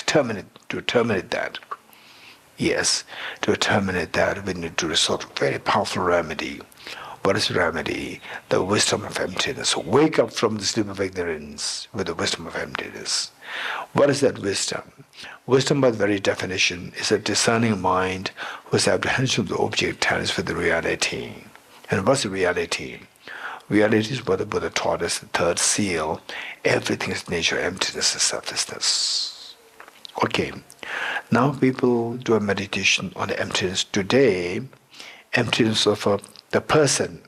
terminate that. Yes, to terminate that, we need to resort to a very powerful remedy. What is the remedy? The wisdom of emptiness. So wake up from the sleep of ignorance with the wisdom of emptiness. What is that wisdom? Wisdom, by the very definition, is a discerning mind whose apprehension of the object tallies with the reality. And what's the reality? Reality is what the Buddha taught us, the third seal. Everything is nature, emptiness is selflessness. Okay, now people do a meditation on the emptiness today. Emptiness of the person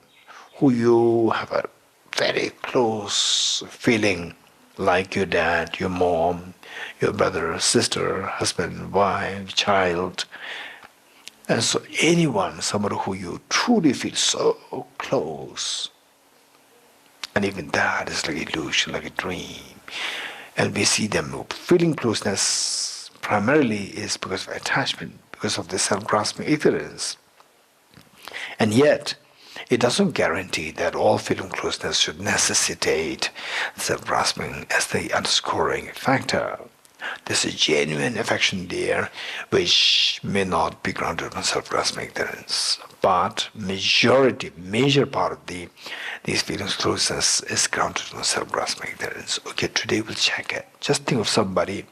who you have a very close feeling, like your dad, your mom, your brother, sister, husband, wife, child. And so anyone, somebody who you truly feel so close, and even that is like illusion, like a dream. And we see them feeling closeness primarily is because of attachment, because of the self-grasping ignorance. And yet, it doesn't guarantee that all feeling closeness should necessitate self-grasping as the underscoring factor. There's a genuine affection there which may not be grounded on self-grasping ignorance. But major part of these feelings closeness is grounded on self-grasping ignorance. Okay, today we'll check it. Just think of somebody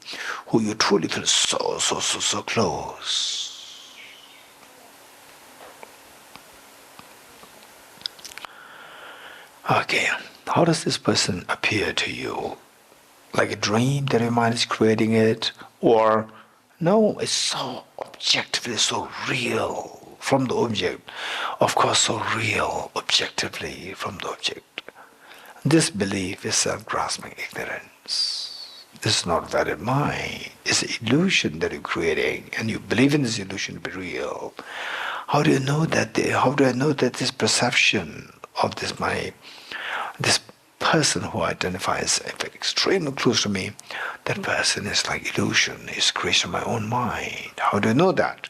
who you truly feel so close. Okay, how does this person appear to you? Like a dream that your mind is creating it? Or, no, it's so objectively, so real from the object. Of course, so real objectively from the object. This belief is self-grasping ignorance. This is not valid mind. It's an illusion that you're creating, and you believe in this illusion to be real. How do you know that? How do I know that this perception of this person who identifies extremely close to me, that person is like illusion, is creation of my own mind. How do you know that?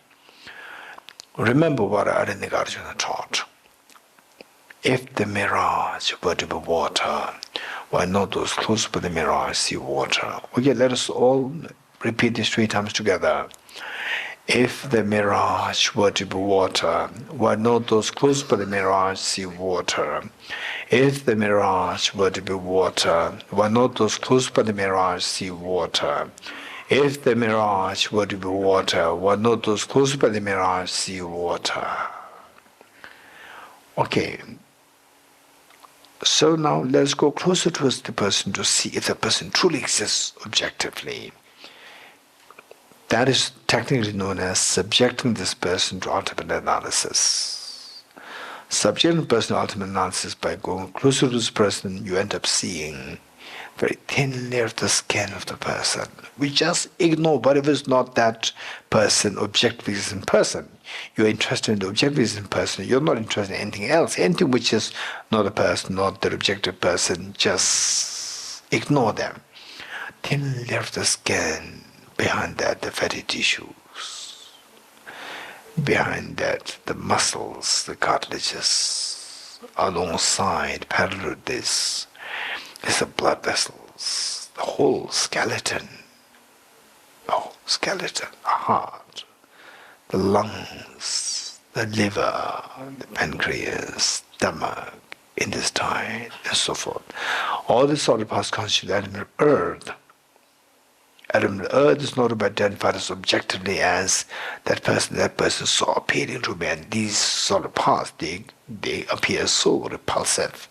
Remember what Arjuna taught. If the mirage were to be water, why not those close to the mirage see water? Okay, let us all repeat this 3 times together. If the mirage were to be water, why not those close by the mirage see water? If the mirage were to be water, why not those close by the mirage see water? If the mirage were to be water, why not those close by the mirage see water? Okay. So now let's go closer towards the person to see if the person truly exists objectively. That is technically known as subjecting this person to ultimate analysis. Subjecting the person to ultimate analysis, by going closer to this person, you end up seeing very thin layer of the skin of the person. We just ignore whatever is not that person, objectively is in person. You're interested in the objective person. You're not interested in anything else. Anything which is not a person, not the objective person, just ignore them. Thin layer of the skin, behind that the fatty tissues, behind that the muscles, the cartilages, alongside, parallel to this, is the blood vessels, the whole skeleton, the heart, the lungs, the liver, the pancreas, stomach, intestine, and so forth. All this sort of parts constitute the element of earth. Element of earth is not identified as objectively as that person saw appearing to me, and these sort of parts, they appear so repulsive.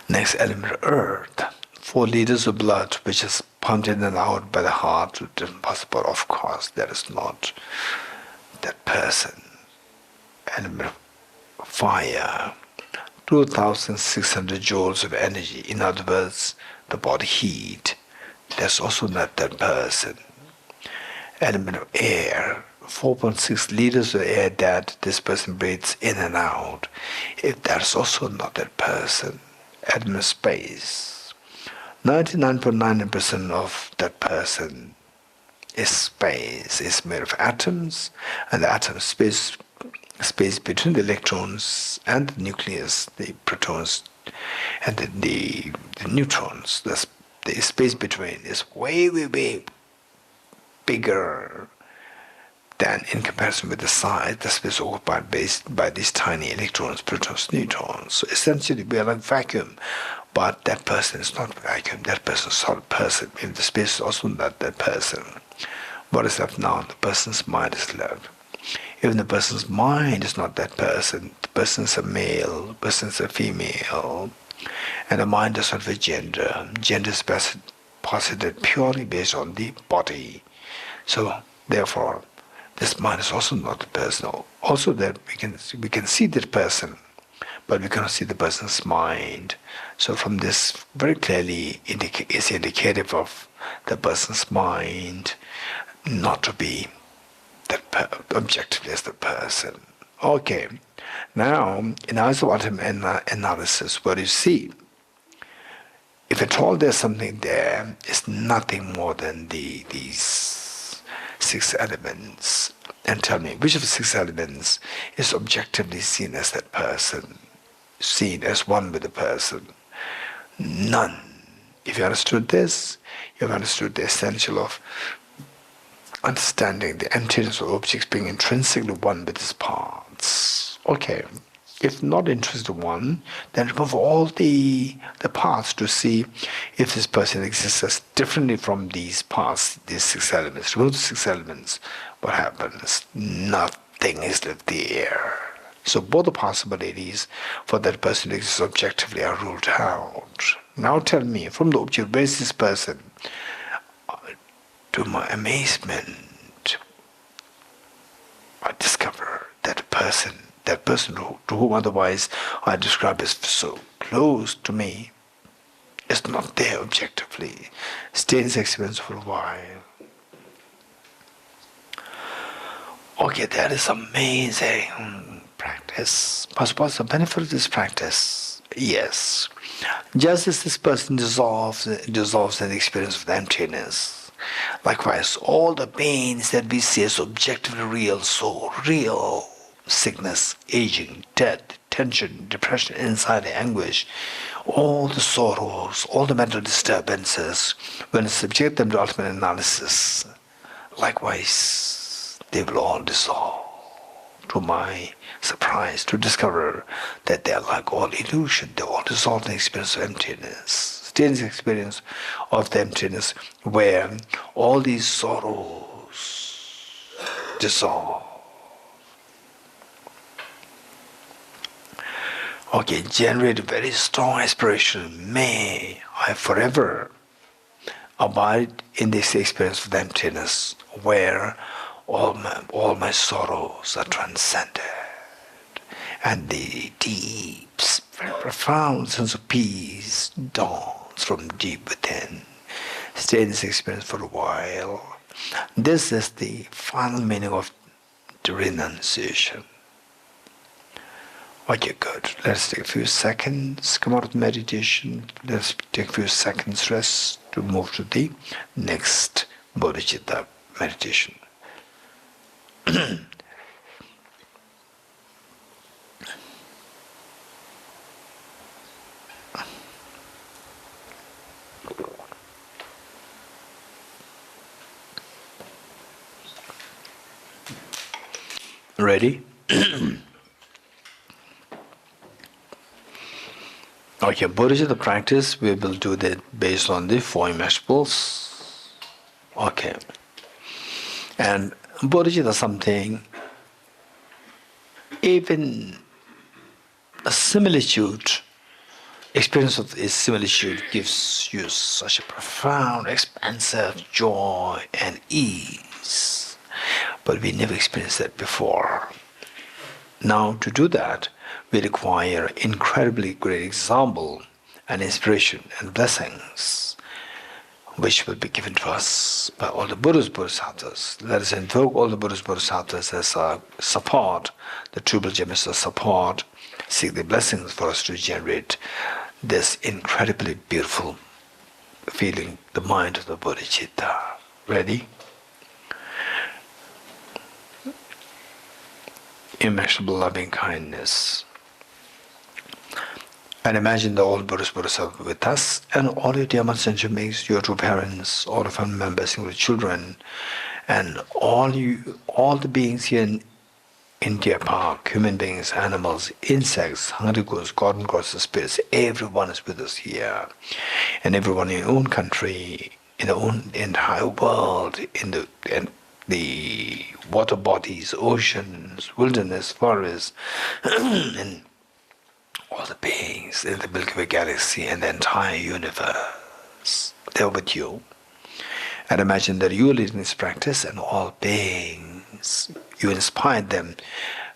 Next element of earth, 4 liters of blood which is pumped in and out by the heart to different parts, but of course that is not that person. Element of fire, 2,600 joules of energy, in other words, the body heat. That's also not that person. Element of air, 4.6 liters of air that this person breathes in and out. If that's also not that person. Element of space, 99.9% of that person is space. It's made of atoms, and the atom space between the electrons and the nucleus, the protons, and the neutrons. The space between is way, way, way bigger than in comparison with the size, the space occupied by these tiny electrons, protons, neutrons. So essentially we are like vacuum, but that person is not vacuum, that person is not a person. If the space is also not that person, what is left now? The person's mind is left. Even the person's mind is not that person, the person is a male, the person is a female, and the mind does not have a gender. Gender is posited purely based on the body. So therefore, this mind is also not the person. Also that we can see that person, but we cannot see the person's mind. So from this very clearly is indicative of the person's mind not to be that objectively as the person. Okay, now in isolated analysis, what do you see? If at all there's something there, it's nothing more than these 6 elements. And tell me, which of the 6 elements is objectively seen as that person, seen as one with the person? None. If you understood this, you've understood the essential of understanding the emptiness of objects being intrinsically one with its parts. Okay, if not interested in one, then remove all the parts to see if this person exists as differently from these parts, these 6 elements. Remove the 6 elements, what happens? Nothing is left there. So both the possibilities for that person to exist objectively are ruled out. Now tell me, from the object, where is this person? To my amazement, I discover that person to whom otherwise I describe as so close to me, is not there objectively. Stay in this experience for a while. Okay, that is amazing practice. What's the benefit of this practice? Yes. Just as this person dissolves in the experience of the emptiness, likewise, all the pains that we see as objectively real, so real, sickness, aging, death, tension, depression, anxiety, anguish, all the sorrows, all the mental disturbances, when I subject them to ultimate analysis, likewise, they will all dissolve. To my surprise, to discover that they are like all illusion, they all dissolve in the experience of emptiness. Stay in the experience of the emptiness where all these sorrows dissolve. Okay, generate a very strong aspiration. May I forever abide in this experience of the emptiness where all my sorrows are transcended and the deep, very profound sense of peace dawns from deep within. Stay in this experience for a while. This is the final meaning of the renunciation. Okay, good. Let's take a few seconds, come out of meditation. Let's take a few seconds rest to move to the next Bodhicitta meditation. Ready? Okay, Bodhicitta practice, we will do that based on the 4 immeasurables. Okay. And Bodhicitta is something, even a similitude, experience of a similitude gives you such a profound, expansive joy and ease. But we never experienced that before. Now, to do that, we require incredibly great example and inspiration and blessings, which will be given to us by all the Buddhas, Bodhisattvas. Let us invoke all the Buddhas, Bodhisattvas as a support, the Triple Gem as a support, seek the blessings for us to generate this incredibly beautiful feeling, the mind of the Bodhicitta. Ready? Immeasurable loving kindness. And imagine the old Buddhas, Bodhisattvas with us, and all your dear mothers and beings, your true parents, all the family members, including children, and all the beings here in Deer Park, human beings, animals, insects, hungry ghosts, God and gods, spirits, everyone is with us here. And everyone in your own country, in the own entire world, in the water bodies, oceans, wilderness, forests, and all the beings in the Milky Way galaxy and the entire universe. They're with you. And imagine that you are leading this practice and all beings, you inspired them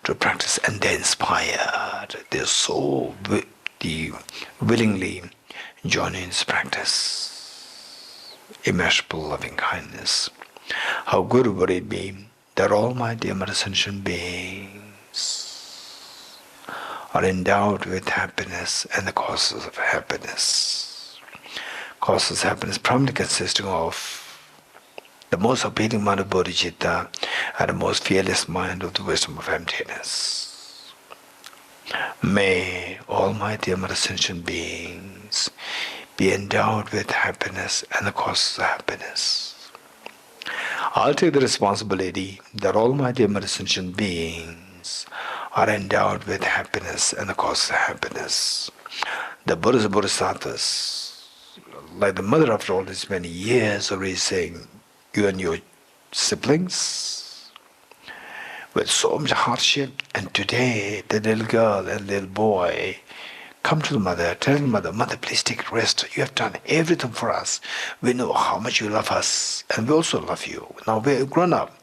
to practice and they're inspired. They're so willingly joining this practice. Immeasurable loving kindness. How good would it be that all my dear ascension beings are endowed with happiness and the causes of happiness. Causes of happiness primarily consisting of the most appealing mind of Bodhicitta and the most fearless mind of the wisdom of emptiness. May all my dear ascension beings be endowed with happiness and the causes of happiness. I'll take the responsibility that all my dear ascension beings are endowed with happiness and the causes of happiness. The Buddhas and Bodhisattvas, like the mother after all these many years of raising you and your siblings with so much hardship, and today the little girl and little boy come to the mother, telling the mother, Mother, please take rest. You have done everything for us. We know how much you love us, and we also love you. Now we're grown up.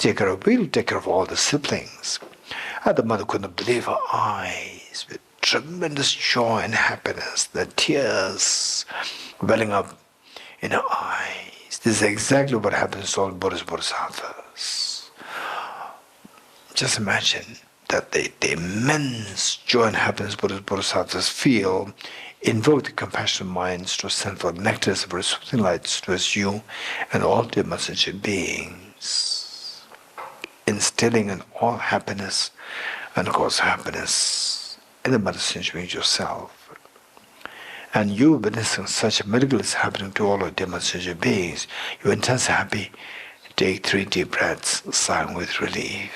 We'll take care of all the siblings. And the mother could not believe her eyes with tremendous joy and happiness, the tears welling up in her eyes. This is exactly what happens to all Buddhas Bodhisattvas. Just imagine that the immense joy and happiness Buddhas Bodhisattvas feel, invoke the compassionate minds to send forth nectars of soothing lights towards you and all dear messenger beings, instilling in all happiness and of course happiness in the messenger beings yourself. And you witnessing such a miracle is happening to all of dear messenger beings. You're intensely happy. Take 3 deep breaths, sighing with relief.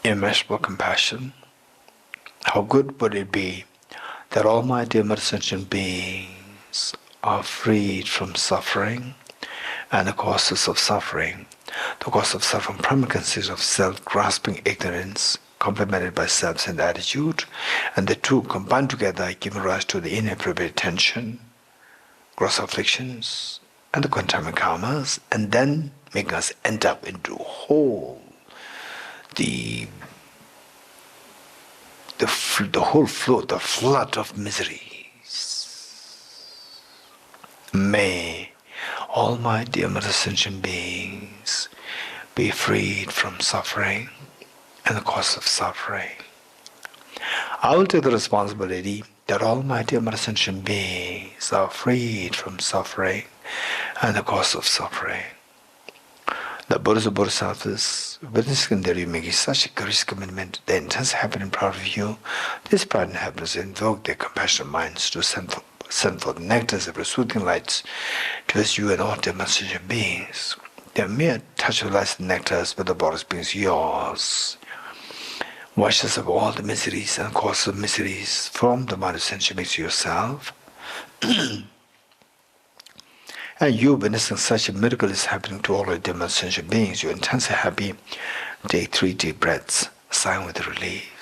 Immeasurable compassion. How good would it be that all my dear sentient beings are freed from suffering and the causes of suffering. The cause of suffering primarily consists of self-grasping ignorance, complemented by self-centered attitude, and the two combined together giving rise to the inappropriate tension, gross afflictions, and the contaminant karmas, and then making us end up into the whole flow, the flood of miseries. May all my dear mother sentient beings be freed from suffering and the cause of suffering. I will take the responsibility that all my dear mother sentient beings are freed from suffering and the cause of suffering. The Buddhas and Bodhisattvas, witnessing that you making such a courageous commitment, the intense happiness and proud of you, this pride and happiness invoke their compassionate minds to send forth nectars of soothing lights towards you and all their messenger beings. Their mere touch of lights and nectars with the bodies beings yours. Wash us of all the miseries and causes of miseries from the mind of sentient beings yourself. And you witnessing such a miracle is happening to all of the sentient beings. You're intensely happy. Take 3 deep breaths, sign with relief.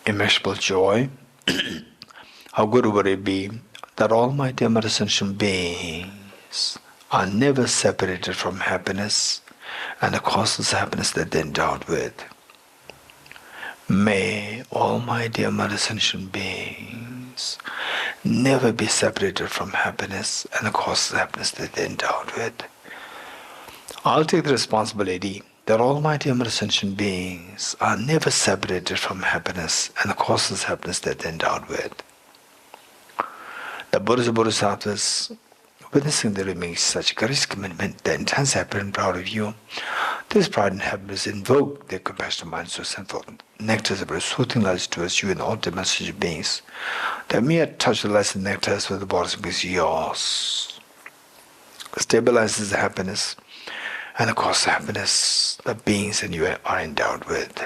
Immeasurable joy. How good would it be that all my dear mother sentient beings are never separated from happiness and the causeless happiness that they're endowed with. May all my dear mother sentient beings never be separated from happiness and the causeless happiness that they're endowed with. I'll take the responsibility that all my dear mother sentient beings are never separated from happiness and the causeless happiness that they're endowed with. The Buddhas and Bodhisattvas, witnessing that you make such a courageous commitment, the intense happiness and proud of you, this pride and happiness invoke their compassionate minds to send forth nectars of soothing lights towards you and all the messenger beings. The mere touch of lights and nectars with the bodies beings yours stabilizes the happiness and the cause of happiness the beings and you are endowed with.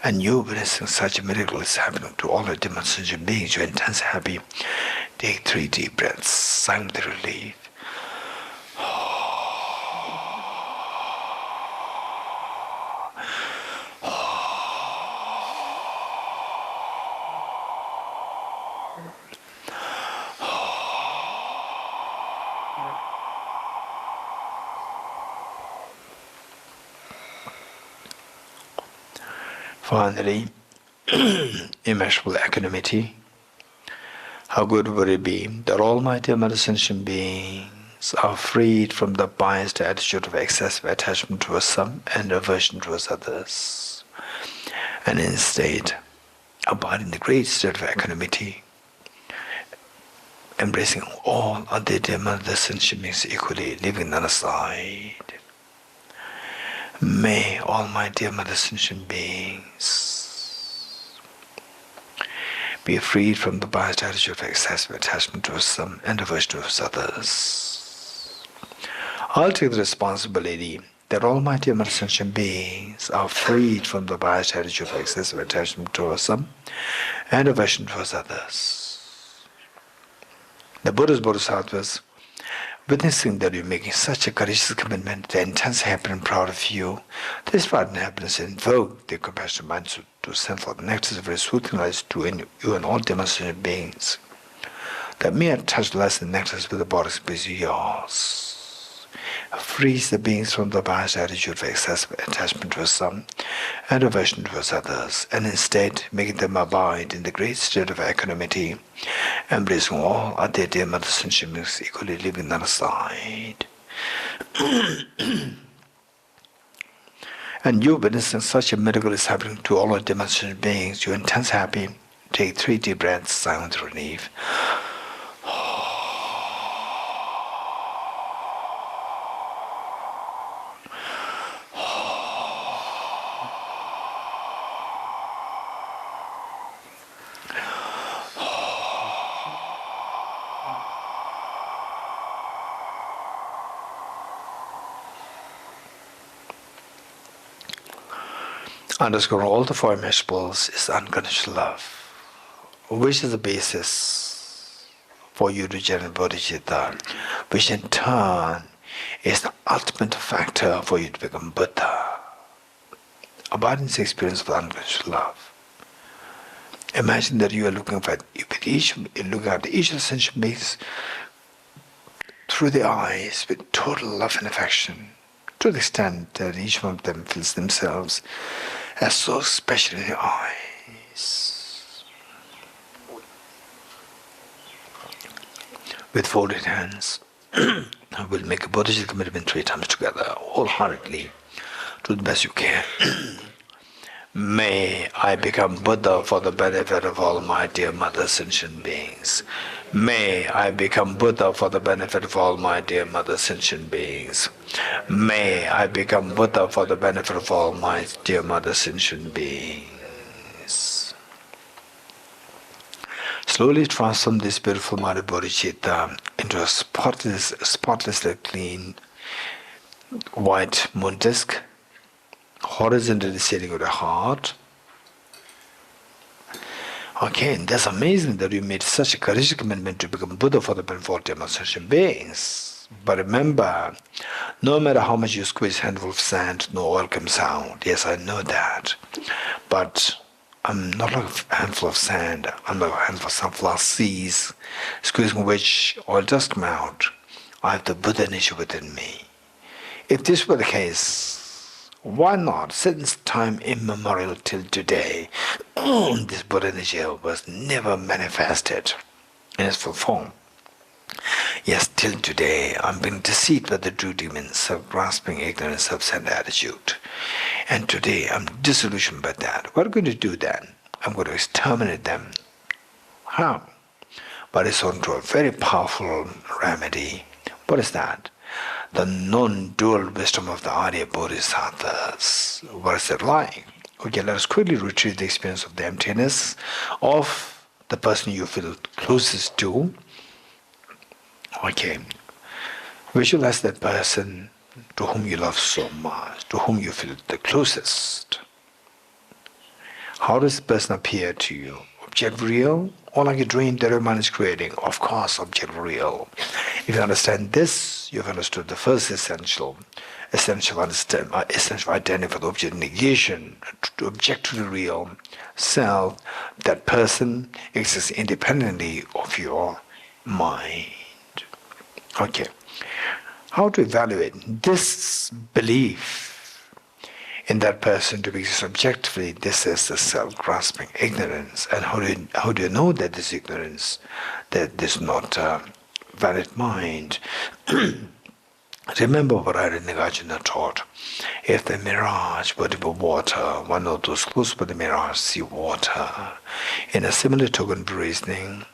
And you witnessing such a miracle is happening to all the demonstration beings. You're intensely happy. Take 3 deep breaths, sigh with relief. Finally, immeasurable equanimity. How good would it be that all my dear mother sentient beings are freed from the biased attitude of excessive attachment towards some and aversion towards others, and instead abide in the great state of equanimity, embracing all other dear mother sentient beings equally, leaving none aside. May all my dear mother sentient beings be freed from the biased attitude of excessive attachment towards some and aversion towards others. I'll take the responsibility that all my dear mother sentient beings are freed from the biased attitude of excessive attachment towards some and aversion towards others. The Buddhas, Bodhisattvas, witnessing that you're making such a courageous commitment, the intense happiness and proud of you, this pride and happiness invoke their compassionate minds to send forth nectars of very soothing lights to you and all demonstrated beings. That mere touch lights and nectars with the bodies is yours. Frees the beings from the biased attitude of excessive attachment towards some and aversion towards others, and instead making them abide in the great state of equanimity, embracing all other dear mother sentient beings equally, leaving none aside. And you witnessing such a miracle is happening to all our demonstrated beings. You're intense happy. Take 3 deep breaths, silent relief. underscoring all the four immeasurables is unconditional love, which is the basis for you to generate Bodhicitta, which in turn is the ultimate factor for you to become Buddha. Abundance experience of unconditional love. Imagine that you are looking at each of the sentient beings through the eyes with total love and affection, to the extent that each one of them feels themselves as so special in your eyes. With folded hands, I will make a Bodhicitta commitment 3 times together, wholeheartedly, to the best you can. May I become Buddha for the benefit of all my dear mother sentient beings. May I become Buddha for the benefit of all my dear mother sentient beings. May I become Buddha for the benefit of all my dear mother sentient beings. Slowly transform this beautiful mind of Bodhicitta into a spotlessly clean white moon disk, horizontally sitting with a heart. Okay, and that's amazing that you made such a courageous commitment to become Buddha for the benefit of sentient beings. But remember, no matter how much you squeeze a handful of sand, no oil comes out. Yes, I know that. But I'm not like a handful of sand. I'm like a handful of sunflower seeds, squeezing which oil does come out. I have the Buddha nature within me. If this were the case, why not, since time immemorial till today, this Buddha nature was never manifested in its full form? Yes, till today I'm being deceived by the true demons, self-grasping, ignorant, self-centered attitude. And today I'm disillusioned by that. What am I going to do then? I'm going to exterminate them. How? But it's on to a very powerful remedy. What is that? The non-dual wisdom of the Arya Bodhisattvas. What is it like? Okay, let us quickly retrieve the experience of the emptiness of the person you feel closest to. Okay, visualize that person to whom you love so much, to whom you feel the closest. How does the person appear to you? Object real, or like a dream that your mind is creating? Of course, object real. If you understand this, you've understood the first essential identity for the object negation, to object to the real self. That person exists independently of your mind. Okay, how to evaluate this belief in that person to be subjectively? This is the self-grasping ignorance. And how do you know that this ignorance, that this is not a valid mind? Remember what I Nagarjuna taught. If the mirage were to be water, one of those close by the mirage see water. In a similar token of reasoning,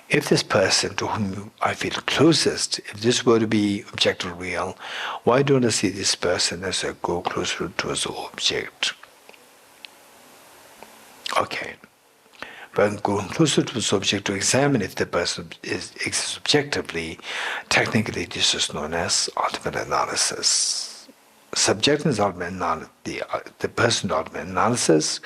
if this person to whom I feel closest, if this were to be objective real, why don't I see this person as I go closer towards the object? Okay. But I'm going closer to the object to examine if the person exists objectively. Technically, this is known as ultimate analysis. Subjective is ultimate analysis. The person ultimate analysis.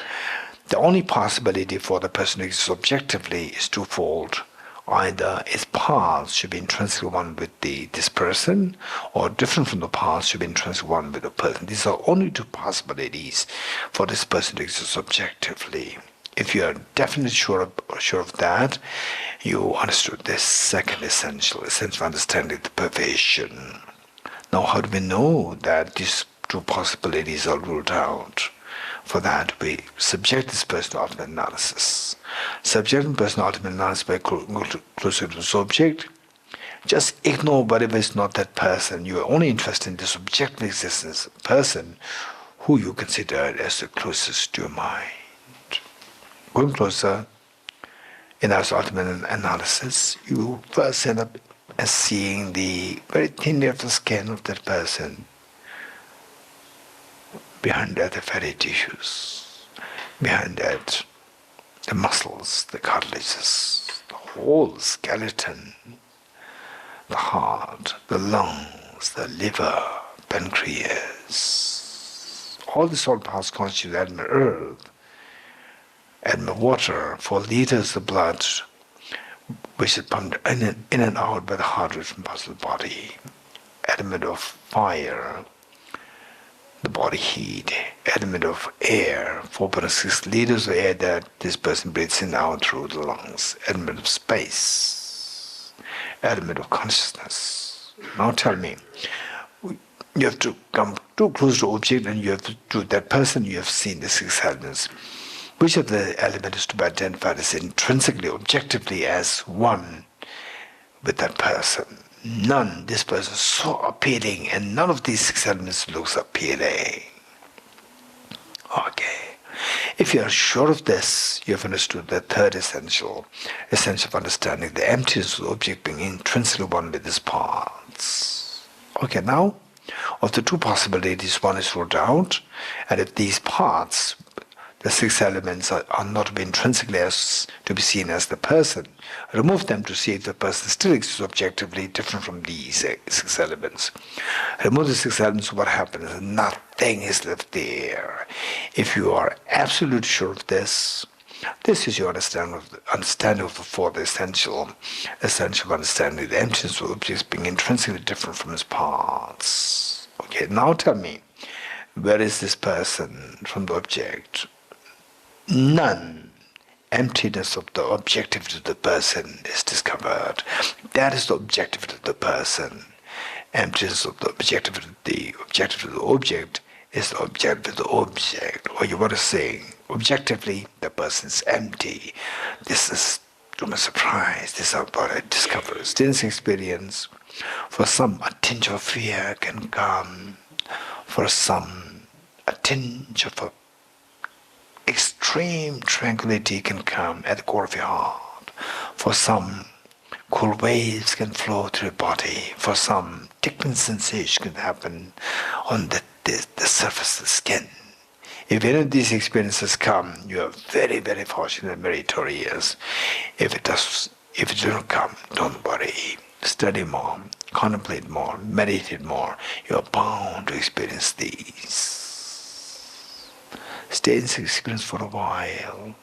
The only possibility for the person to exist objectively is twofold. Either its paths should be intrinsically one with this person, or different from the paths should be intrinsically one with the person. These are only two possibilities for this person to exist objectively. If you are definitely sure of that, you understood this second essential understanding, the pervasion. Now, how do we know that these two possibilities are ruled out? For that, we subject this person to ultimate analysis. Subjecting person to ultimate analysis by going closer to the subject. Just ignore whatever is not that person. You are only interested in the subjective existence person who you consider as the closest to your mind. Going closer, in our ultimate analysis, you first end up as seeing the very thin layer of the skin of that person. Behind that, the fatty tissues. Behind that, the muscles, the cartilages, the whole skeleton, the heart, the lungs, the liver, pancreas. All all the salt parts constitute element earth, element water, 4 liters of blood, which is pumped in and out by the heart different parts of the body. Element of fire, the body heat. Element of air, 4.6 liters of air that this person breathes in and out through the lungs. Element of space, element of consciousness. Now tell me, you have to come too close to object and you have to that person you have seen the 6 elements. Which of the elements is to be identified as intrinsically, objectively as one with that person? None. This person is so appealing and none of these 6 elements looks appealing. Okay. If you are sure of this, you have understood the third essential of understanding, the emptiness of the object being intrinsically one with its parts. Okay, now, of the 2 possibilities, one is ruled out, and if these parts, the 6 elements are not to be intrinsically as to be seen as the person, remove them to see if the person still exists objectively different from these 6 elements. Remove the 6 elements, what happens? Nothing is left there. If you are absolutely sure of this, this is your understanding of the 4th essential of understanding, the emptiness of objects being intrinsically different from its parts. Okay, now tell me, where is this person from the object? None. Emptiness of the objectivity of the person is discovered. That is the objectivity of the person. Emptiness of the objectivity of the object is the objectivity of the object. Or you want to say, objectively, the person is empty. This is, to my surprise, this is what I discovered. Students' experience, for some, a tinge of fear can come. For some, a tinge of extreme tranquility can come at the core of your heart. For some, cool waves can flow through your body. For some, tickling sensation can happen on the surface of the skin. If any of these experiences come, you are very, very fortunate and meritorious. If it does not come, don't worry. Study more, contemplate more, meditate more. You are bound to experience these. Stay in this experience for a while.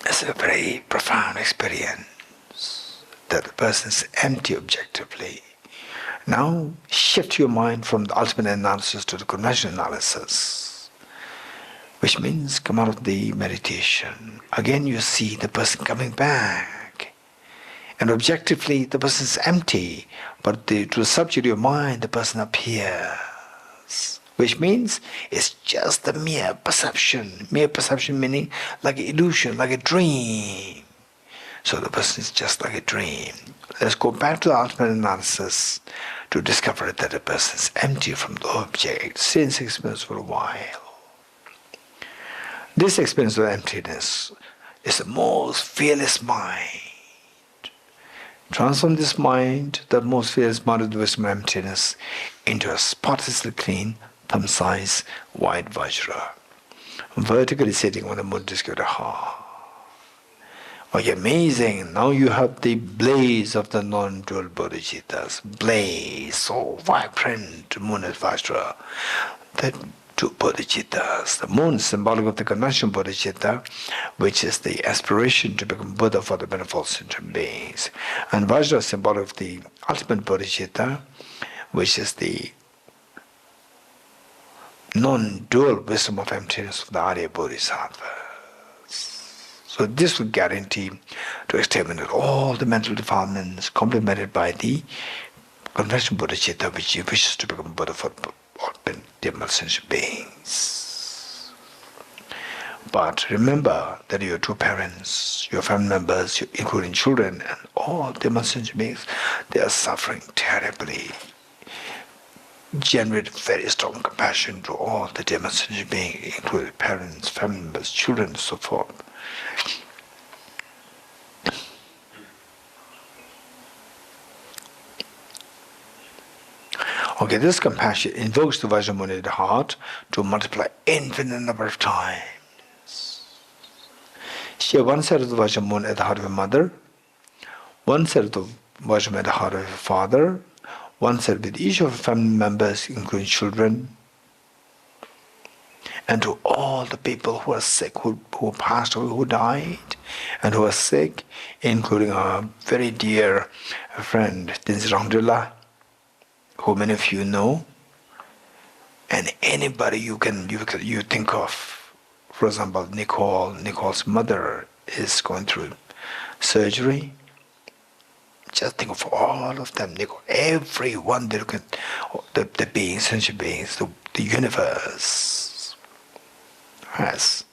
It's a very profound experience that the person is empty objectively. Now shift your mind from the ultimate analysis to the conventional analysis, which means come out of the meditation. Again you see the person coming back. And objectively the person is empty, but to the subject of your mind the person appears. Which means it's just the mere perception. Mere perception meaning like an illusion, like a dream. So the person is just like a dream. Let's go back to the ultimate analysis to discover that the person is empty from the object. Stay in this experience for a while. This experience of emptiness is the most fearless mind. Transform this mind, the most fearless mind of the wisdom of emptiness, into a spotlessly clean, thumb-size white vajra, vertically sitting on the Bodhicitta heart. Oh, amazing! Now you have the blaze of the non-dual Bodhicittas. Blaze, so vibrant, moon is vajra. The 2 Bodhicittas. The moon is symbolic of the conventional Bodhicitta, which is the aspiration to become Buddha for the manifold sentient beings. And vajra is symbolic of the ultimate Bodhicitta, which is the non-dual wisdom of emptiness of the Arya Bodhisattvas. So this will guarantee to exterminate all the mental defilements, complemented by the conventional Bodhicitta, which wishes to become Buddha for all dimmer sentient beings. But remember that your 2 parents, your family members, including children, and all dimmer sentient beings, they are suffering terribly. Generate very strong compassion to all the dimmer sentient beings, including parents, family members, children, and so forth. Okay, this compassion invokes the Vajramuni in the heart to multiply infinite number of times. Share one side of the Vajramuni at the heart of your mother, one side of the Vajramuni at the heart of your father, oneself with each of our family members, including children, and to all the people who are sick, who passed away, who died, and who are sick, including our very dear friend Damdul, who many of you know, and anybody you think of. For example, Nicole's mother is going through surgery. Just think of all of them, Nicole, everyone, the beings, sentient beings, the universe. Yes.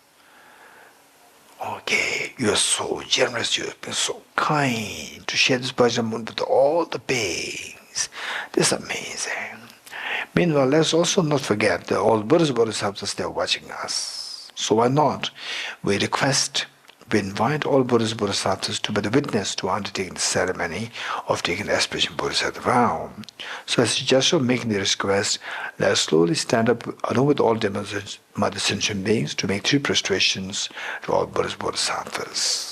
Okay, you are so generous, you have been so kind to share this bhajan with all the beings. This is amazing. Meanwhile, let's also not forget that all Buddhas and Bodhisattvas, they are watching us. So why not? We invite all Buddhas and Bodhisattvas to be the witness to undertaking the ceremony of taking the aspiration Bodhisattva vow. So as a gesture of making the request, let us slowly stand up along with all demons, mother sentient beings to make 3 prostrations to all Buddhas and Bodhisattvas.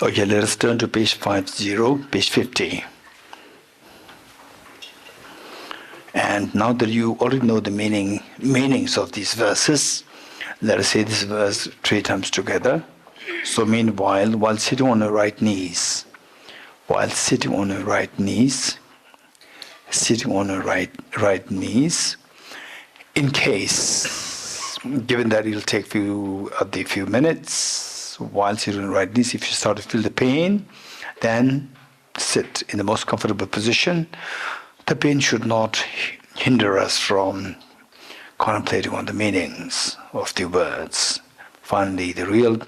Okay, let us turn to page 50. And now that you already know the meanings of these verses, let us say this verse 3 times together. So meanwhile, while sitting on your right knees, sitting on your right knees, in case, given that it'll take a few minutes, while sitting on your right knees, if you start to feel the pain, then sit in the most comfortable position. The pain should not hinder us from contemplating on the meanings of the words. Finally, the real,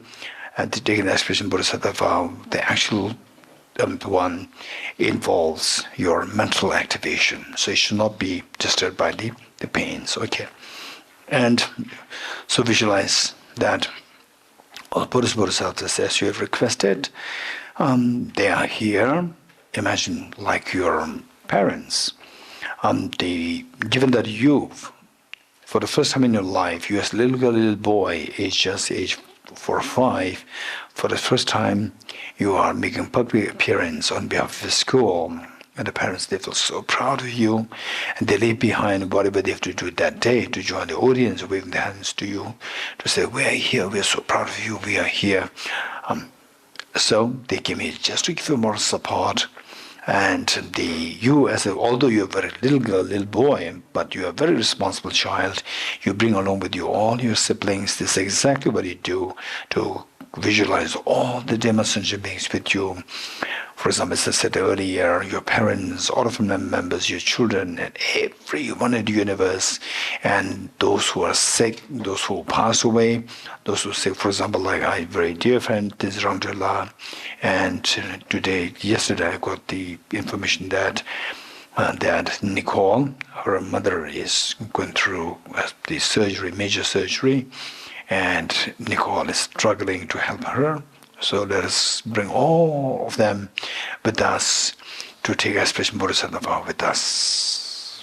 taking the aspiration Bodhisattva vow, the actual one involves your mental activation. So it should not be disturbed by the pains. Okay. And so visualize that all Buddhas Bodhisattvas, as you have requested, they are here. Imagine like your parents. Given that for the first time in your life, you as a little boy, age 4 or 5, for the first time, you are making public appearance on behalf of the school. And the parents, they feel so proud of you, and they leave behind whatever they have to do that day to join the audience, waving their hands to you, to say, "We are here, we are so proud of you, we are here." So they came here just to give you moral support. And although you're a very little girl, little boy, but you're a very responsible child, you bring along with you all your siblings. This is exactly what you do to visualize all the sentient beings with you. For example, as I said earlier, your parents, all of the members, your children, and everyone in the universe, and those who are sick, those who pass away, those who are sick, for example, like my very dear friend, Dalai, and yesterday I got the information that Nicole, her mother, is going through the surgery, major surgery, and Nicole is struggling to help her. So let us bring all of them with us to take aspiration Bodhisattva vow with us.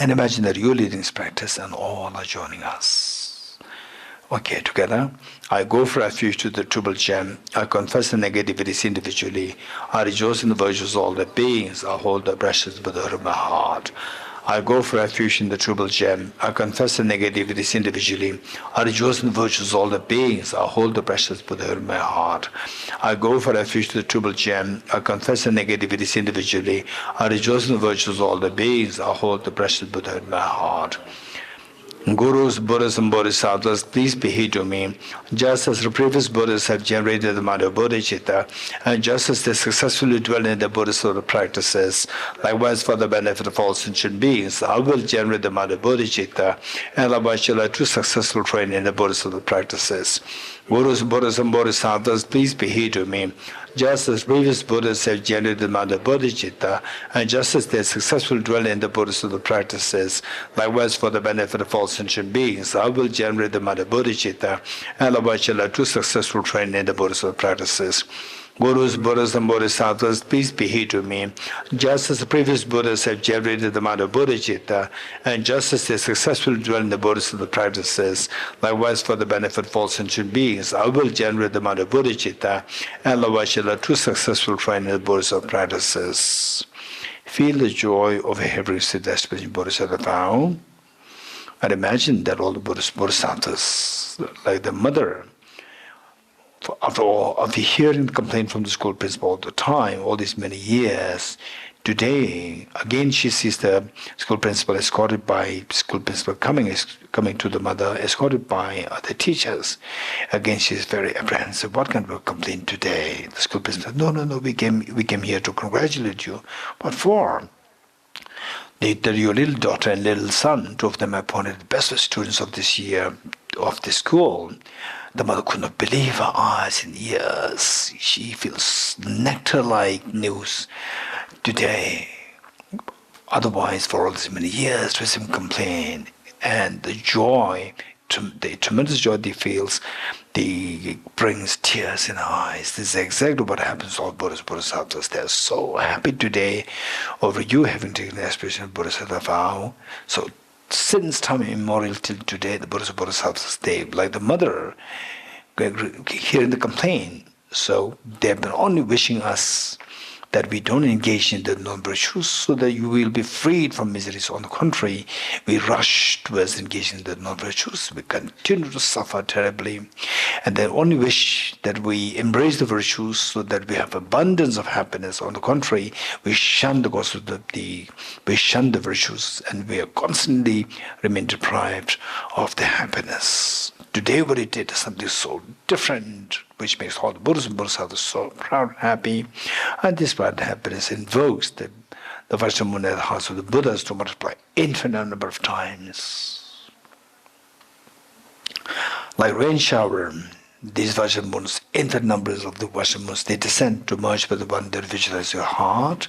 And imagine that you're leading this practice and all are joining us. Okay, together. I go for refuge to the Triple Gem. I confess the negativities individually. I rejoice in the virtues of all the beings. I hold the precious Buddha in my heart. I go for refuge in the Triple Gem. I confess the negativities individually. I rejoice in the virtues of all the beings. I hold the precious Buddha in my heart. I go for refuge to the Triple Gem. I confess the negativities individually. I rejoice in the virtues of all the beings. I hold the precious Buddha in my heart. Gurus, Buddhas, and Bodhisattvas, please be here to me. Just as the previous Buddhas have generated the mind of Bodhicitta, and just as they successfully dwell in the Bodhisattva practices, likewise for the benefit of all sentient beings, I will generate the mind of Bodhicitta, and likewise shall I too successful train in the Bodhisattva practices. Gurus, Buddhas, and Bodhisattvas, please be here to me. Just as previous Buddhas have generated the mind of Bodhicitta, and just as they successfully dwell in the Bodhisattva practices, likewise for the benefit of all sentient beings, I will generate the mind of Bodhicitta, and likewise shall I too successful train in the Bodhisattva practices. Gurus, Buddhas, and Bodhisattvas, please be here to me. Just as the previous Buddhas have generated the mind of Bodhicitta, and just as they successfully dwell in the Bodhisattva practices, likewise for the benefit of all sentient beings, I will generate the mind of Bodhicitta, and likewise shall I too successful train in the Bodhisattva practices. Feel the joy of having received the aspiration Bodhisattva vow, and imagine that all the Bodhisattvas, like the mother, after all, after hearing the complaint from the school principal all the time, all these many years, today, again she sees the school principal escorted by school principal coming to the mother, escorted by other teachers. Again, she is very apprehensive. What kind of a complaint today? The school principal said, no, we came here to congratulate you. What for? Your little daughter and little son, two of them appointed the best students of this year of the school. The mother could not believe her eyes and ears. She feels nectar-like news today. Otherwise, for all these many years, there was some complaint. And the joy, the tremendous joy they feels, brings tears in her eyes. This is exactly what happens to all Buddhas, Bodhisattvas. They are so happy today over you having taken the aspiration of Bodhisattva vow. So since time immemorial till today, the Buddhas, Bodhisattvas, they, like the mother, hearing the complaint. So they have been only wishing us that we don't engage in the non-virtues so that you will be freed from miseries. On the contrary, we rush towards engaging in the non-virtues. We continue to suffer terribly. And they only wish that we embrace the virtues so that we have abundance of happiness. On the contrary, we shun we shun the virtues, and we are constantly remain deprived of the happiness. Today what it did is something so different, which makes all the Buddhas and Bodhisattvas so proud and happy. And this proud happiness invokes the Vajramoon at the hearts of the Buddhas to multiply infinite number of times. Like rain shower, these Vajramoons, infinite numbers of the Vajramoons, they descend to merge with the one that visualizes your heart,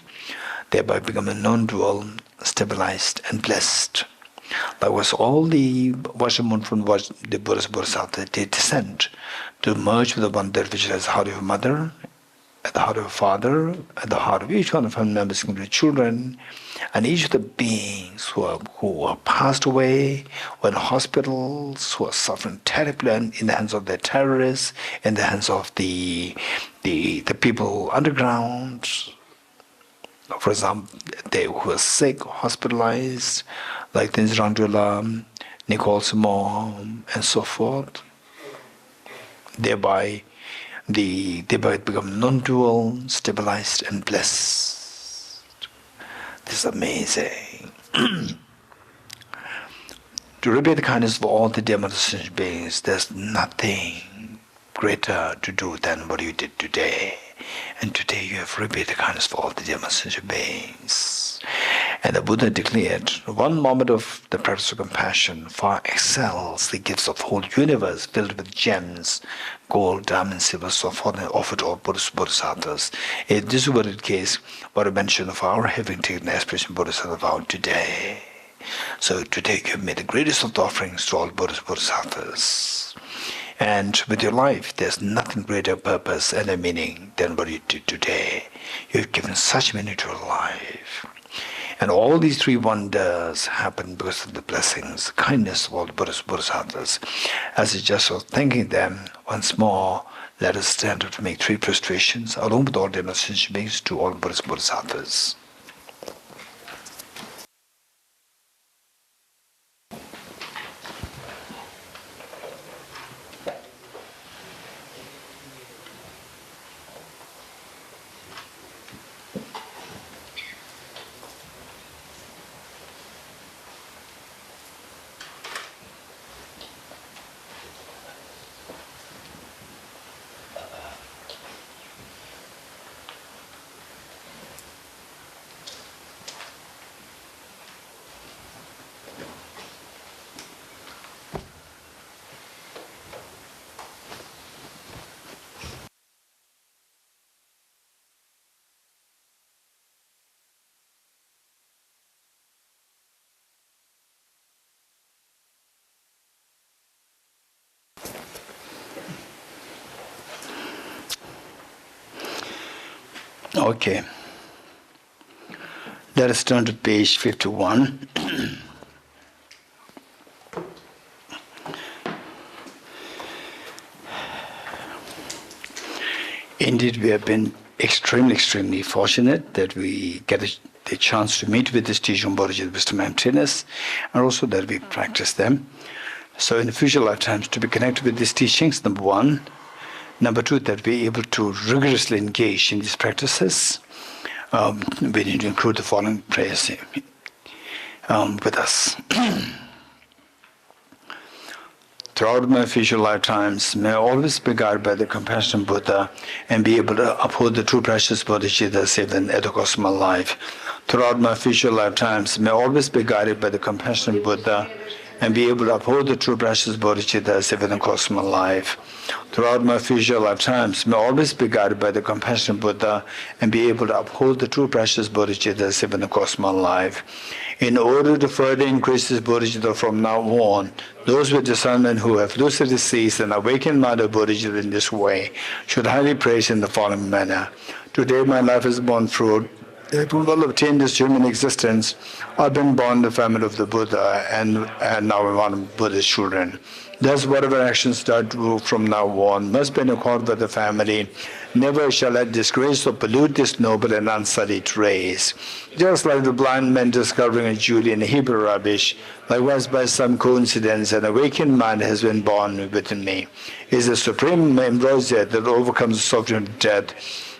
thereby become a non-dual, stabilized and blessed. Likewise, all the Vajramoon from the Buddhas Bodhisattvas, they descend to merge with the one that visualizes the heart of your mother, at the heart of your father, at the heart of each one of family members, including children, and each of the beings who are passed away, or in hospitals, who are suffering terribly in the hands of the terrorists, in the hands of the people underground. For example, they who are sick, hospitalized, like the Rangula, Nicole's mom, and so forth. Thereby become non-dual, stabilized, and blessed. This is amazing. To repay the kindness of all the demonstration beings, there's nothing greater to do than what you did today. And today you have repaid the kindness for all the demonstration beings. And the Buddha declared, one moment of the practice of compassion far excels the gifts of the whole universe filled with gems, gold, diamonds, silver, so forth, and offered to all Bodhisattvas. This is what it case, what I mentioned of our having taken the aspiration Bodhisattva vow today. So today you have made the greatest of the offerings to all Bodhisattvas. And with your life, there's nothing greater purpose and a meaning than what you did today. You've given such meaning to your life. And all these three wonders happen because of the blessings, kindness of all the Buddhas, Bodhisattvas. As a gesture of thanking them, once more, let us stand up to make three prostrations, along with all the innocent beings, to all Buddhas, Bodhisattvas. Okay. Let us turn to page 51. Indeed, we have been extremely fortunate that we get the chance to meet with this teacher on Bodhicitta, wisdom, emptiness, and also that we practice them. So in the future lifetimes, to be connected with these teachings, number one. Number two, that we're able to rigorously engage in these practices. We need to include the following prayers with us. Throughout my future lifetimes, may I always be guided by the compassionate Buddha and be able to uphold the true precious Bodhicitta even at the cost of my life. Throughout my future lifetimes, may I always be guided by the compassionate Buddha and be able to uphold the true precious Bodhicitta even at the cost of my life. Throughout my future lifetimes, may I always be guided by the compassionate Buddha and be able to uphold the true precious Bodhicitta even at the cost of my life. In order to further increase this Bodhicitta from now on, those with discernment who have lucidly seized and awakened mind of Bodhicitta in this way should highly praise in the following manner. Today my life is borne fruit. If we will obtain this human existence, I've been born in the family of the Buddha and now I'm one of Buddha's children. Thus, whatever actions start to do from now on must be in accord with the family. Never shall I disgrace or pollute this noble and unsullied race. Just like the blind man discovering a jewel in a heap of rubbish, likewise by some coincidence an awakened mind has been born within me. It is the supreme ambrosia that overcomes the suffering of death.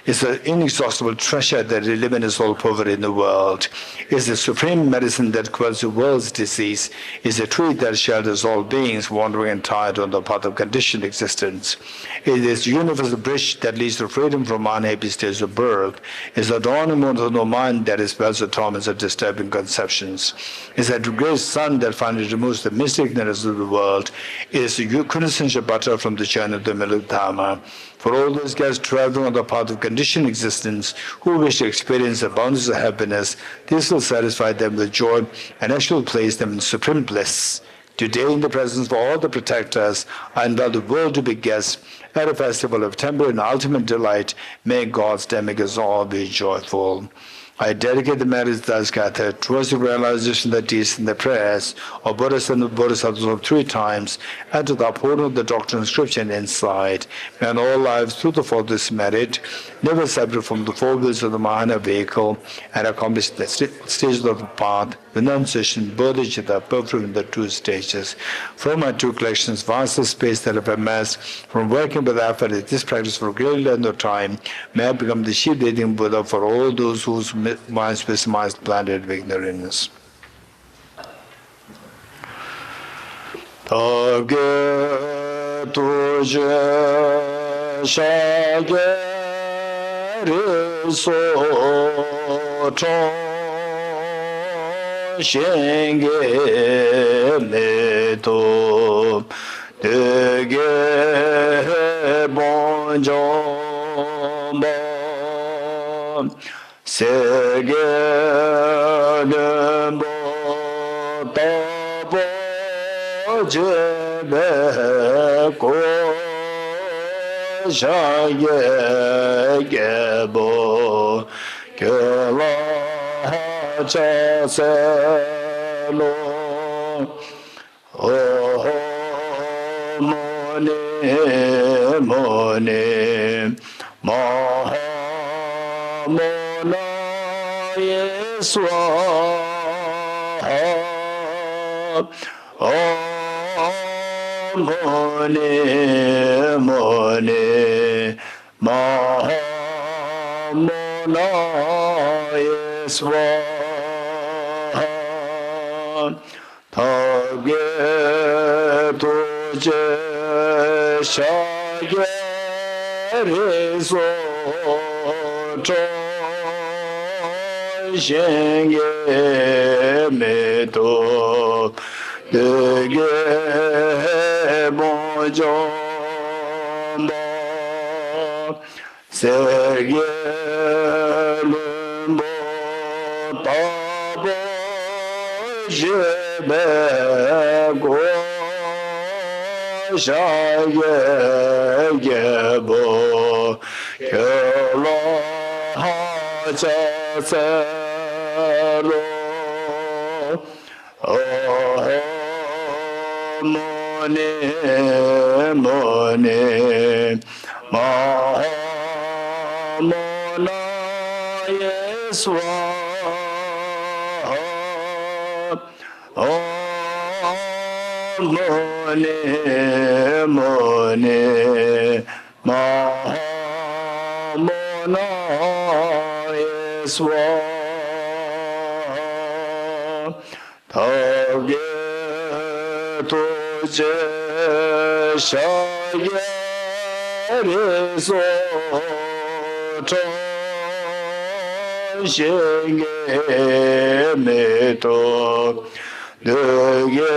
It's the inexhaustible treasure that eliminates all poverty in the world. It's the supreme medicine that quells the world's disease. It's the truth that shelters all beings wandering and tired on the path of conditioned existence. It is the universal bridge that leads to freedom from unhappy states of birth. It's the adornment of the mind that expels the torments of disturbing conceptions. It's that great sun that finally removes the mystic ignorance of the world. It is the quintessential butter from the churn of the middle Dharma. For all those guys traveling on the path of conditioned existence who wish to experience the bounties of happiness, this will satisfy them with joy and actually place them in supreme bliss. Today, in the presence of all the protectors, I invite the world to be guests at a festival of temporary and ultimate delight. May God's demigods all be joyful. I dedicate the merits thus gathered towards the realization of the deeds and the prayers of Buddhas and the Bodhisattvas of 3 times, and to the upholding of the doctrine, scripture, and insight. May in all lives, through the fall of this merit, never separate from the 4 wheels of the Mahana vehicle, and accomplish the stages of the path, renunciation, bodhicitta, perfect in the 2 stages. From my 2 collections, vast the space that I've amassed from working with effort at this practice for a great length of time, may I become the chief leading Buddha for all those whose minds pessimized blinded with ignorance. Tage tuje shage riso chon shenge meto dege bonjomba Sege nembo tabo jebe ko shaye gebo kela chaselo mone mone mahamona yeswaha mone mone mahamona yeswaha Tage tuje shage reso shenge meto dege bonjo serge lumbo tabo jebe go shaye gebo kelo ha cha selo mone mone mahamona yeswaha mone mone mahamona yeswaha Tage tuje shaye reso shenge meto dege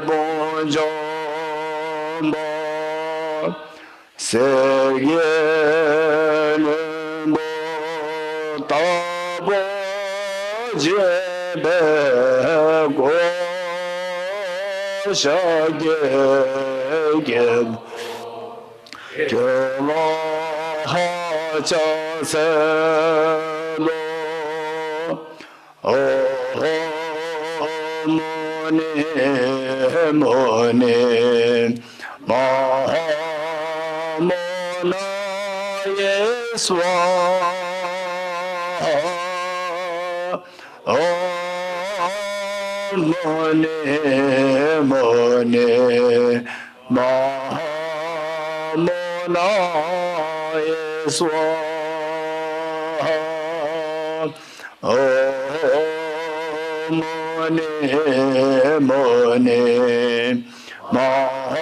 bonjomba serge lumbo tabo jebe go shage geb kelo ha cha selo mone mone mahamona yeswaha mone mone mahamona yeswaha mone mone mahamona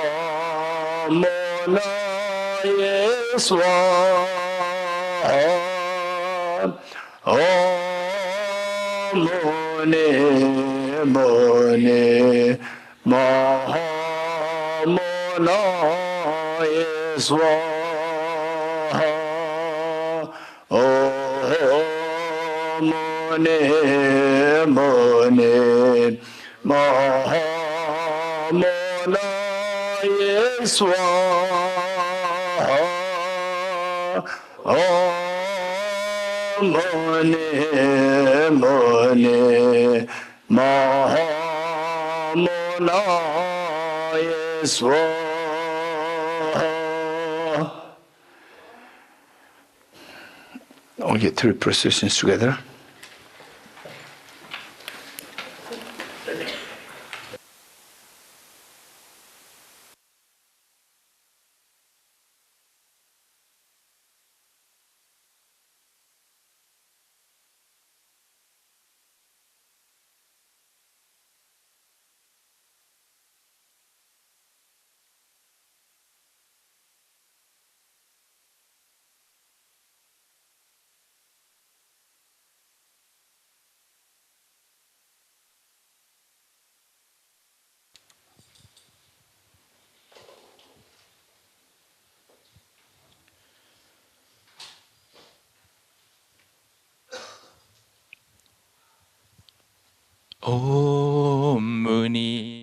yeswaha mone mone mahamona yeswaha mone mone mahamona yeswaha mone mone mahamona yeswaha. Okay, 3 processions together. Om Muni